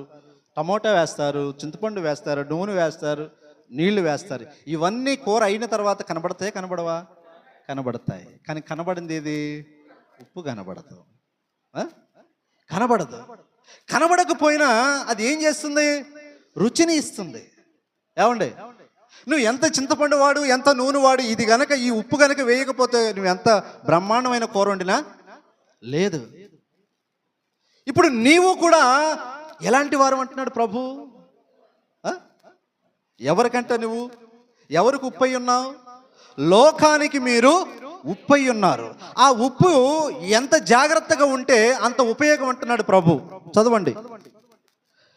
టమోటా వేస్తారు, చింతపండు వేస్తారు, నూనె వేస్తారు, నీళ్లు వేస్తారు. ఇవన్నీ కూర అయిన తర్వాత కనబడతాయి, కనబడవా? కనబడతాయి. కానీ కనబడింది ఏది? ఉప్పు కనబడదు. కనబడదు. కనబడకపోయినా అది ఏం చేస్తుంది? రుచిని ఇస్తుంది. ఏమండి? నువ్వు ఎంత చింతపండు వాడు, ఎంత నూనె వాడు, ఇది గనక, ఈ ఉప్పు గనక వేయకపోతే నువ్వు ఎంత బ్రహ్మాండమైన కూర వండినా లేదు. ఇప్పుడు నీవు కూడా ఎలాంటి వారు అంటున్నాడు ప్రభు? ఎవరికంట నువ్వు? ఎవరికి ఉప్పై ఉన్నావు? లోకానికి మీరు ఉప్పై ఉన్నారు. ఆ ఉప్పు ఎంత జాగ్రత్తగా ఉంటే అంత ఉపయోగం అంటున్నాడు ప్రభు. చదవండి.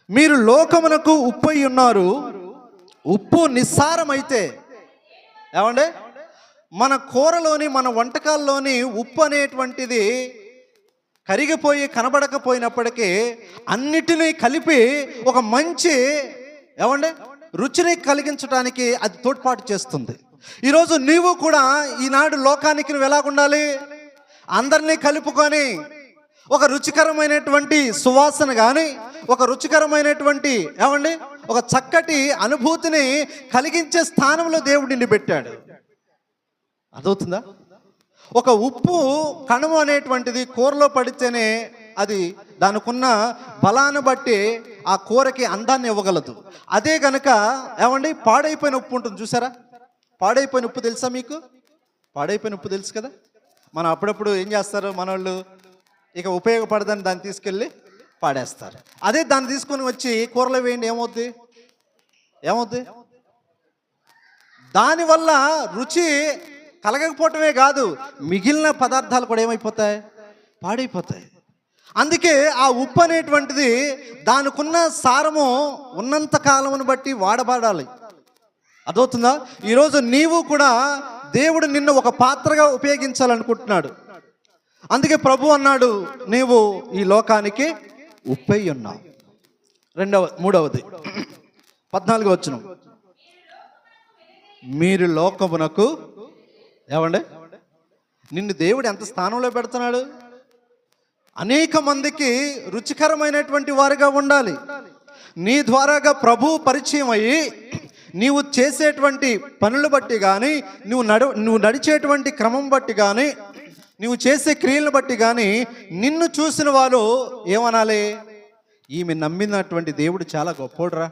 మీరు లోకమునకు ఉప్పై ఉన్నారు. ఉప్పు నిస్సారమైతే, ఏమండి, మన కూరలోని మన వంటకాల్లోని ఉప్పు అనేటువంటిది కరిగిపోయి కనబడకపోయినప్పటికీ అన్నిటినీ కలిపి ఒక మంచి, ఏమండి, రుచిని కలిగించడానికి అది తోడ్పాటు చేస్తుంది. ఈరోజు నీవు కూడా ఈనాడు లోకానికి నువ్వు ఎలాగుండాలి? అందరినీ కలుపుకొని ఒక రుచికరమైనటువంటి సువాసన కానీ, ఒక రుచికరమైనటువంటి, ఏమండి, ఒక చక్కటి అనుభూతిని కలిగించే స్థానంలో దేవుడు నిన్ను పెట్టాడు. అర్థమవుతుందా? ఒక ఉప్పు కణము అనేటువంటిది కూరలో పడితేనే అది దానికున్న బలాన్ని బట్టి ఆ కూరకి అందాన్ని ఇవ్వగలదు. అదే గనక, ఏమండి, పాడైపోయిన ఉప్పు ఉంటుంది చూసారా? పాడైపోయిన ఉప్పు తెలుసా మీకు? పాడైపోయిన ఉప్పు తెలుసు కదా. మనం అప్పుడప్పుడు ఏం చేస్తారు మనోళ్ళు, ఇక ఉపయోగపడదని దాన్ని తీసుకెళ్ళి పాడేస్తారు. అదే దాన్ని తీసుకొని వచ్చి కూరలో వేయండి, ఏమవుద్ది? దానివల్ల రుచి కలగకపోవటమే కాదు, మిగిలిన పదార్థాలు కూడా ఏమైపోతాయి? పాడైపోతాయి. అందుకే ఆ ఉప్పు అనేటువంటిది దానికున్న సారము ఉన్నంత కాలమును బట్టి వాడబడాలి. అదవుతుందా? ఈరోజు నీవు కూడా దేవుడు నిన్ను ఒక పాత్రగా ఉపయోగించాలనుకుంటున్నాడు. అందుకే ప్రభు అన్నాడు, నీవు ఈ లోకానికి ఉప్పై ఉన్నావు. మూడవది 14వ వచనం, మీరు లోకమునకు, ఏమండి, నిన్ను దేవుడు ఎంత స్థానంలో పెడుతున్నాడు? అనేక మందికి రుచికరమైనటువంటి వారిగా ఉండాలి. నీ ద్వారాగా ప్రభు పరిచయం అయ్యి నీవు చేసేటువంటి పనులు బట్టి కానీ, నువ్వు నడిచేటువంటి క్రమం బట్టి కానీ, నువ్వు చేసే క్రియలను బట్టి కానీ నిన్ను చూసిన వారు ఏమనాలి? ఈమె నమ్మినటువంటి దేవుడు చాలా గొప్పోడురా,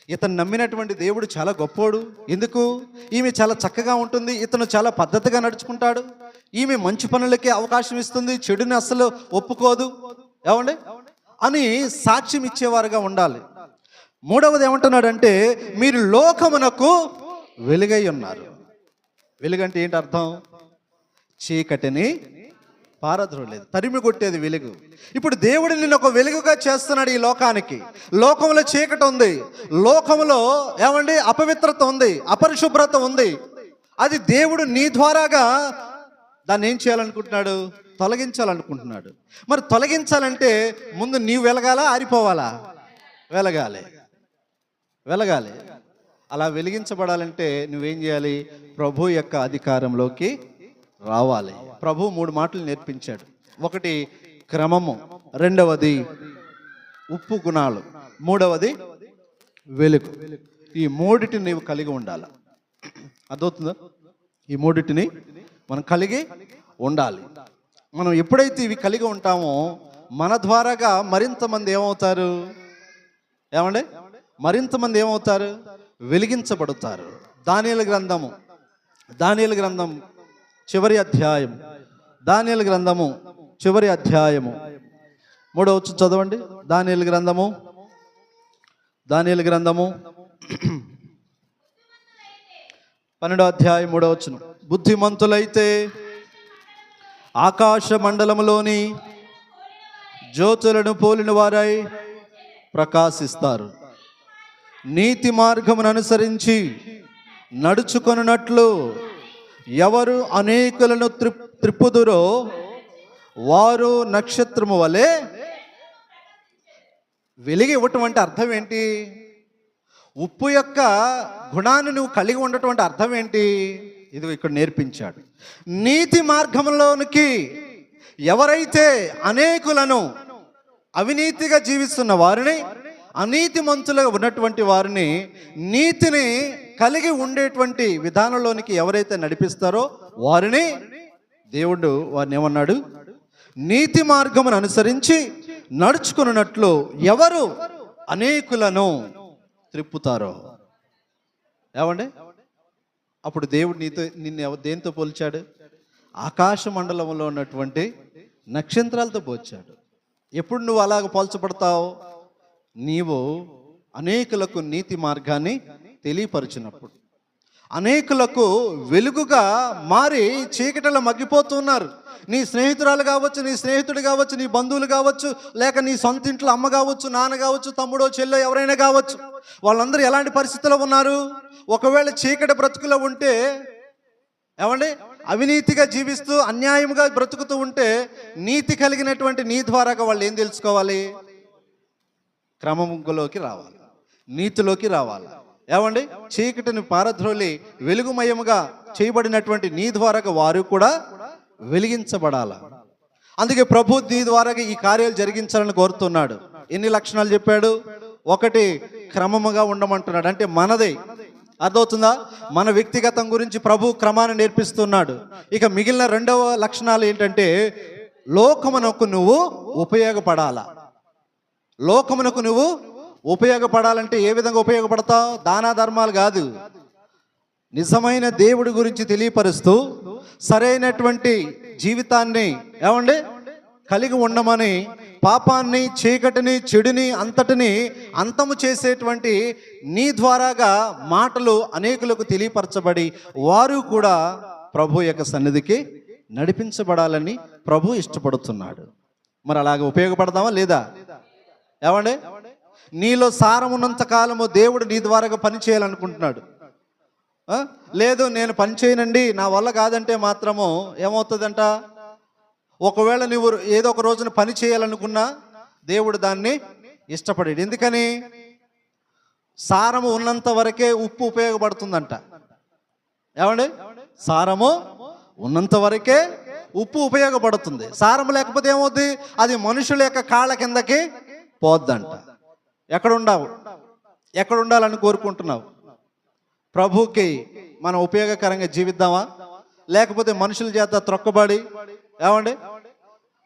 ఇతను నమ్మినటువంటి దేవుడు చాలా గొప్పోడు. ఎందుకు? ఈమె చాలా చక్కగా ఉంటుంది, ఇతను చాలా పద్ధతిగా నడుచుకుంటాడు, ఈమె మంచి పనులకే అవకాశం ఇస్తుంది, చెడుని అస్సలు ఒప్పుకోదు, ఏమండి అని సాక్ష్యం ఇచ్చేవారుగా ఉండాలి. మూడవది ఏమంటున్నాడంటే, మీరు లోకమునకు వెలుగై ఉన్నారు. వెలుగంటే ఏంటి అర్థం? చీకటిని పారద్రోలేదు, తరిమి కొట్టేది వెలుగు. ఇప్పుడు దేవుడు నిన్ను ఒక వెలుగుగా చేస్తున్నాడు ఈ లోకానికి. లోకంలో చీకటి ఉంది, లోకంలో, ఏమండి, అపవిత్రత ఉంది, అపరిశుభ్రత ఉంది. అది దేవుడు నీ ద్వారాగా దాన్ని ఏం చేయాలనుకుంటున్నాడు? తొలగించాలనుకుంటున్నాడు. మరి తొలగించాలంటే ముందు నీవు వెలగాలా, ఆరిపోవాలా? వెలగాలి. అలా వెలిగించబడాలంటే నువ్వేం చేయాలి? ప్రభు యొక్క అధికారంలోకి రావాలి. ప్రభు 3 మాటలు నేర్పించాడు. ఒకటి క్రమము, రెండవది ఉప్పు గుణాలు, మూడవది వెలుగు. ఈ మూడిటిని నీవు కలిగి ఉండాలి. అర్థమవుతుందా? ఈ మూడిటిని మనం కలిగి ఉండాలి. మనం ఎప్పుడైతే ఇవి కలిగి ఉంటామో మన ద్వారాగా మరింత మంది ఏమవుతారు? ఏమండి, మరింత మంది ఏమవుతారు? వెలిగించబడతారు. దానియేలు గ్రంథం చివరి అధ్యాయం, దానియేలు గ్రంథము చివరి అధ్యాయము 3వ వచనం చదవండి. దానియేలు గ్రంథము 12వ అధ్యాయం 3వ వచనం, బుద్ధిమంతులైతే ఆకాశ మండలములోని జ్యోతులను పోలిన వారై ప్రకాశిస్తారు. నీతి మార్గమును అనుసరించి నడుచుకొనున్నట్లు ఎవరు అనేకులను త్రిప్పుదురో వారు నక్షత్రము వలె వెలిగి ఇవ్వటం. అంటే అర్థం ఏంటి? ఉప్పు యొక్క గుణాన్ని నువ్వు కలిగి ఉండటం అంటే అర్థం ఏంటి? ఇది ఇక్కడ నేర్పించాడు. నీతి మార్గంలోనికి ఎవరైతే అనేకులను, అవినీతిగా జీవిస్తున్న వారిని, అనీతి మంతులుగా ఉన్నటువంటి వారిని నీతిని కలిగి ఉండేటువంటి విధానంలోనికి ఎవరైతే నడిపిస్తారో వారిని దేవుడు వారిని ఏమన్నాడు? నీతి మార్గమును అనుసరించి నడుచుకున్నట్లు ఎవరు అనేకులను త్రిప్పుతారో. ఏమండి, అప్పుడు దేవుడు నిన్ను దేంతో పోల్చాడు? ఆకాశ మండలంలో ఉన్నటువంటి నక్షత్రాలతో పోల్చాడు. ఎప్పుడు నువ్వు అలాగ పోల్చబడతావు? నీవు అనేకులకు నీతి మార్గాన్ని తెలియపరిచినప్పుడు, అనేకులకు వెలుగుగా మారి చీకటిలో మగ్గిపోతున్నారు. నీ స్నేహితురాలు కావచ్చు, నీ స్నేహితుడు కావచ్చు, నీ బంధువులు కావచ్చు, లేక నీ సొంత ఇంట్లో అమ్మ కావచ్చు, నాన్న కావచ్చు, తమ్ముడో చెల్లో ఎవరైనా కావచ్చు. వాళ్ళందరూ ఎలాంటి పరిస్థితుల్లో ఉన్నారు? ఒకవేళ చీకటి బ్రతుకులో ఉంటే, ఏమండి, అవినీతిగా జీవిస్తూ అన్యాయంగా బ్రతుకుతూ ఉంటే, నీతి కలిగినటువంటి నీ ద్వారాగా వాళ్ళు ఏం తెలుసుకోవాలి? క్రమంలోకి రావాలి, నీతిలోకి రావాలి. ఏమండి, చీకటిని పారద్రోలి వెలుగుమయముగా చేయబడినటువంటి నీ ద్వారాగా వారు కూడా వెలిగించబడాల. అందుకే ప్రభు నీ ద్వారాగా ఈ కార్యాలు జరిగించాలని కోరుతున్నాడు. ఎన్ని లక్షణాలు చెప్పాడు? ఒకటి, క్రమముగా ఉండమంటున్నాడు. అంటే మనదే, అర్థమవుతుందా? మన వ్యక్తిగతం గురించి ప్రభు క్రమాన్ని నేర్పిస్తున్నాడు. ఇక మిగిలిన రెండవ లక్షణాలు ఏంటంటే, లోకమునకు నువ్వు ఉపయోగపడాలా. లోకమునకు నువ్వు ఉపయోగపడాలంటే ఏ విధంగా ఉపయోగపడతావు? దానా ధర్మాలు కాదు, నిజమైన దేవుడి గురించి తెలియపరుస్తూ సరైనటువంటి జీవితాన్ని, ఏమండి, కలిగి ఉండమని, పాపాన్ని, చీకటిని, చెడుని అంతటిని అంతము చేసేటువంటి నీ ద్వారాగా మాటలు అనేకులకు తెలియపరచబడి వారు కూడా ప్రభు యొక్క సన్నిధికి నడిపించబడాలని ప్రభు ఇష్టపడుతున్నాడు. మరి అలాగే ఉపయోగపడదామా లేదా? ఏమండి, నీలో సారం ఉన్నంత కాలము దేవుడు నీ ద్వారాగా పని చేయాలనుకుంటున్నాడు. లేదు, నేను పని చేయనండి, నా వల్ల కాదంటే మాత్రము ఏమవుతుందంట? ఒకవేళ నువ్వు ఏదో ఒక రోజున పని చేయాలనుకున్నా దేవుడు దాన్ని ఇష్టపడాడు. ఎందుకని? సారము ఉన్నంత వరకే ఉప్పు ఉపయోగపడుతుందంట. ఏమండి, సారము ఉన్నంత వరకే ఉప్పు ఉపయోగపడుతుంది. సారము లేకపోతే ఏమవుద్ది? అది మనుషుల యొక్క కాళ్ళ కిందకి పోద్దంట. ఎక్కడ ఉండాలని కోరుకుంటున్నావు? ప్రభుకి మనం ఉపయోగకరంగా జీవిద్దామా, లేకపోతే మనుషుల చేత త్రొక్కబడి, ఏమండి,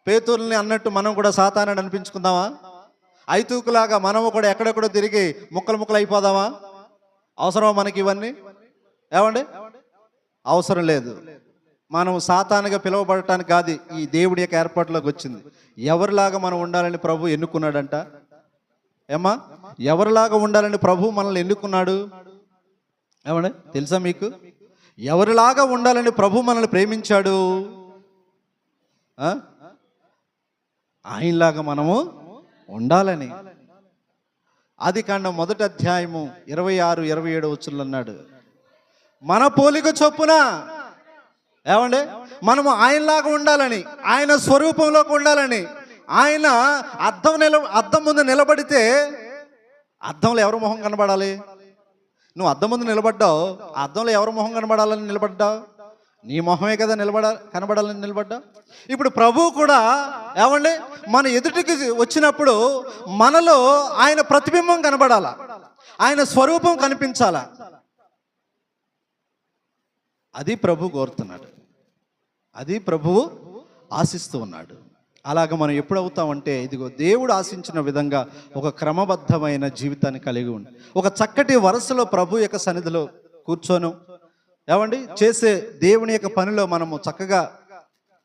పేతుల్ని అన్నట్టు మనం కూడా సాతానుని అనిపించుకుందామా? ఐతూకులాగా మనము కూడా ఎక్కడెక్కడో తిరిగి ముక్కలు ముక్కలు అయిపోదామా? అవసరమా మనకి ఇవన్నీ? ఏమండి, అవసరం లేదు. మనం సాతానుగా పిలువబడటానికి కాదు ఈ దేవుడి యొక్క ఏర్పాటులోకి వచ్చింది. ఎవరిలాగా మనం ఉండాలని ప్రభు ఎన్నుకున్నాడంట. ఏమా, ఎవరిలాగా ఉండాలని ప్రభు మనల్ని ఎన్నుకున్నాడు? ఏమండి, తెలుసా మీకు? ఎవరిలాగా ఉండాలని ప్రభు మనల్ని ప్రేమించాడు? ఆయనలాగా మనము ఉండాలని. ఆదికాండం 1వ అధ్యాయము 26, 27 వచనాలు అన్నాడు, మన పోలిక చొప్పున, ఏమండి, మనము ఆయనలాగా ఉండాలని, ఆయన స్వరూపంలోకి ఉండాలని. ఆయన అద్దం ముందు నిలబడితే అద్దంలో ఎవరి మొహం కనబడాలి? నువ్వు అద్దం ముందు నిలబడ్డావు, ఆ అద్దంలో ఎవరి మొహం కనబడాలని నిలబడ్డావు? నీ మొహమే కదా కనబడాలని నిలబడ్డావు. ఇప్పుడు ప్రభు కూడా, ఏమండి, మన ఎదుటికి వచ్చినప్పుడు మనలో ఆయన ప్రతిబింబం కనబడాలా, ఆయన స్వరూపం కనిపించాలా. అది ప్రభు కోరుతున్నాడు, అది ప్రభువు ఆశిస్తూ ఉన్నాడు. అలాగ మనం ఎప్పుడు అవుతామంటే, ఇదిగో దేవుడు ఆశించిన విధంగా ఒక క్రమబద్ధమైన జీవితాన్ని కలిగి ఉండి, ఒక చక్కటి వరుసలో ప్రభు యొక్క సన్నిధిలో కూర్చోను, ఏమండి, చేసే దేవుని యొక్క పనిలో మనము చక్కగా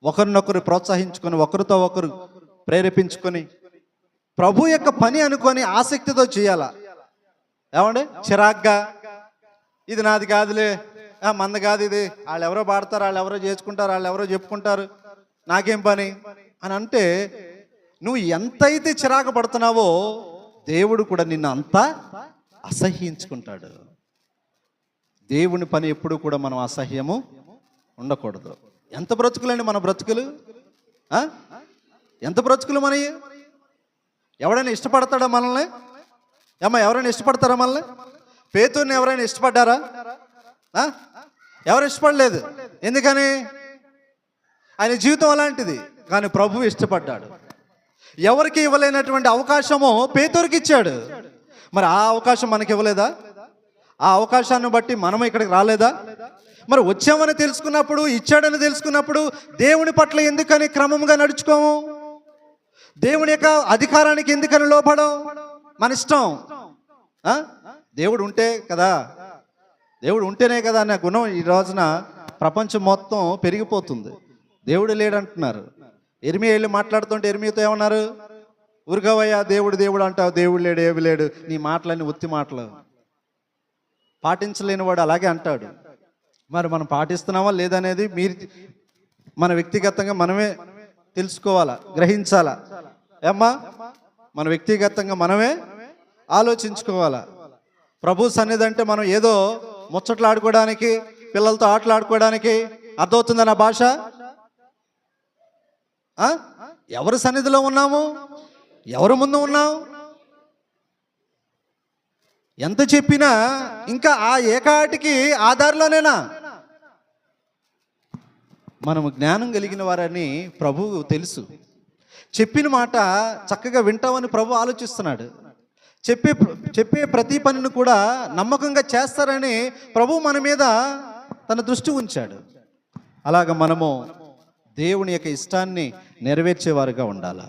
ఒకరినొకరు ప్రోత్సహించుకొని, ఒకరితో ఒకరు ప్రేరేపించుకొని, ప్రభు యొక్క పని అనుకొని ఆసక్తితో చేయాలా. ఏమండి, చిరాగ్గా ఇది నాది కాదులే, మంద కాదు ఇది, వాళ్ళు ఎవరో పాడతారు, వాళ్ళు ఎవరో చేసుకుంటారు, వాళ్ళు ఎవరో చెప్పుకుంటారు, నాకేం పని అని అంటే, నువ్వు ఎంతైతే చిరాకు పడుతున్నావో దేవుడు కూడా నిన్ను అంతా అసహ్యించుకుంటాడు. దేవుని పని ఎప్పుడు కూడా మనం అసహ్యము ఉండకూడదు. ఎంత బ్రతుకులండి మన బ్రతుకులు, ఎంత బ్రతుకులు మనవి. ఎవడైనా ఇష్టపడతాడా మనల్ని? ఎవరైనా ఇష్టపడతారా మనల్ని? పేతుర్ని ఎవరైనా ఇష్టపడ్డారా? ఎవరు ఇష్టపడలేదు. ఎందుకని? ఆయన జీవితం అలాంటిది. కానీ ప్రభు ఇష్టపడ్డాడు. ఎవరికి ఇవ్వలేనటువంటి అవకాశము పేతురుకి ఇచ్చాడు. మరి ఆ అవకాశం మనకి ఇవ్వలేదా? ఆ అవకాశాన్ని బట్టి మనం ఇక్కడికి రాలేదా? మరి వచ్చామని తెలుసుకున్నప్పుడు, ఇచ్చాడని తెలుసుకున్నప్పుడు దేవుని పట్ల ఎందుకని క్రమంగా నడుచుకోము? దేవుని యొక్క అధికారానికి ఎందుకని లోపడం? మన ఇష్టం. దేవుడు ఉంటే కదా, దేవుడు ఉంటేనే కదా అనే గుణం ఈ రోజున ప్రపంచం మొత్తం పెరిగిపోతుంది. దేవుడు లేడంటున్నారు. ఇర్మియా వెళ్ళి మాట్లాడుతుంటే ఇర్మియాతో ఏమన్నారు? ఊరుకోవయ్యా దేవుడు దేవుడు అంటావు, దేవుడు లేడు ఏమి లేడు, నీ మాటలన్నీ ఉత్తి మాటలు. పాటించలేని వాడు అలాగే అంటాడు. మరి మనం పాటిస్తున్నామా లేదనేది మన వ్యక్తిగతంగా మనమే తెలుసుకోవాలా, గ్రహించాలా. ఏమ్మా, మన వ్యక్తిగతంగా మనమే ఆలోచించుకోవాలా. ప్రభు సన్నిధి అంటే మనం ఏదో ముచ్చట్లు ఆడుకోవడానికి, పిల్లలతో ఆటలు ఆడుకోవడానికి. అర్థమవుతుందా నా భాష? ఎవరి సన్నిధిలో ఉన్నాము, ఎవరి ముందు ఉన్నాం? ఎంత చెప్పినా ఇంకా ఆ ఏకాటికి ఆధారంలోనేనా? మనము జ్ఞానం కలిగిన వారని ప్రభువు తెలుసు. చెప్పిన మాట చక్కగా వింటామని ప్రభు ఆలోచిస్తున్నాడు. చెప్పే ప్రతి పనిని కూడా నమ్మకంగా చేస్తారని ప్రభు మన మీద తన దృష్టి ఉంచాడు. అలాగ మనము దేవుని యొక్క ఇష్టాన్ని నెరవేర్చేవారుగా ఉండాలా.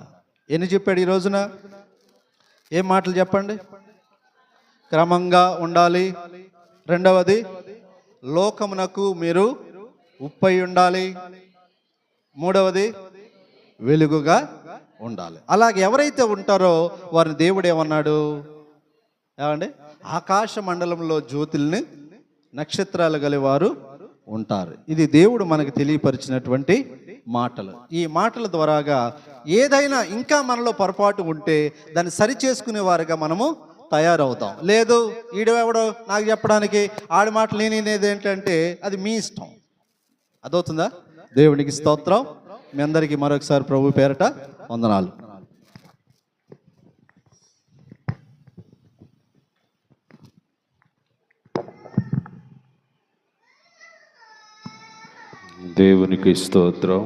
ఎన్ని చెప్పాడు ఈ రోజున? ఏం మాటలు చెప్పండి? క్రమంగా ఉండాలి. రెండవది, లోకమునకు మీరు ఉప్పై ఉండాలి. మూడవది, వెలుగుగా ఉండాలి. అలాగే ఎవరైతే ఉంటారో వారిని దేవుడు ఏమన్నాడు? ఏమండి? ఆకాశ మండలంలో జ్యోతుల్ని, నక్షత్రాలు గలవారు ఉంటారు. ఇది దేవుడు మనకు తెలియపరిచినటువంటి మాటలు. ఈ మాటల ద్వారాగా ఏదైనా ఇంకా మనలో పొరపాటు ఉంటే దాన్ని సరి చేసుకునే వారుగా మనము తయారవుతాం. లేదు ఈడెవడో నాకు చెప్పడానికి ఆడి మాటలు నేనేది ఏంటంటే అది మీ ఇష్టం. అదవుతుందా? దేవునికి స్తోత్రం. మీ అందరికీ మరొకసారి ప్రభు పేరట వందనాలు. దేవునికి స్తోత్రం.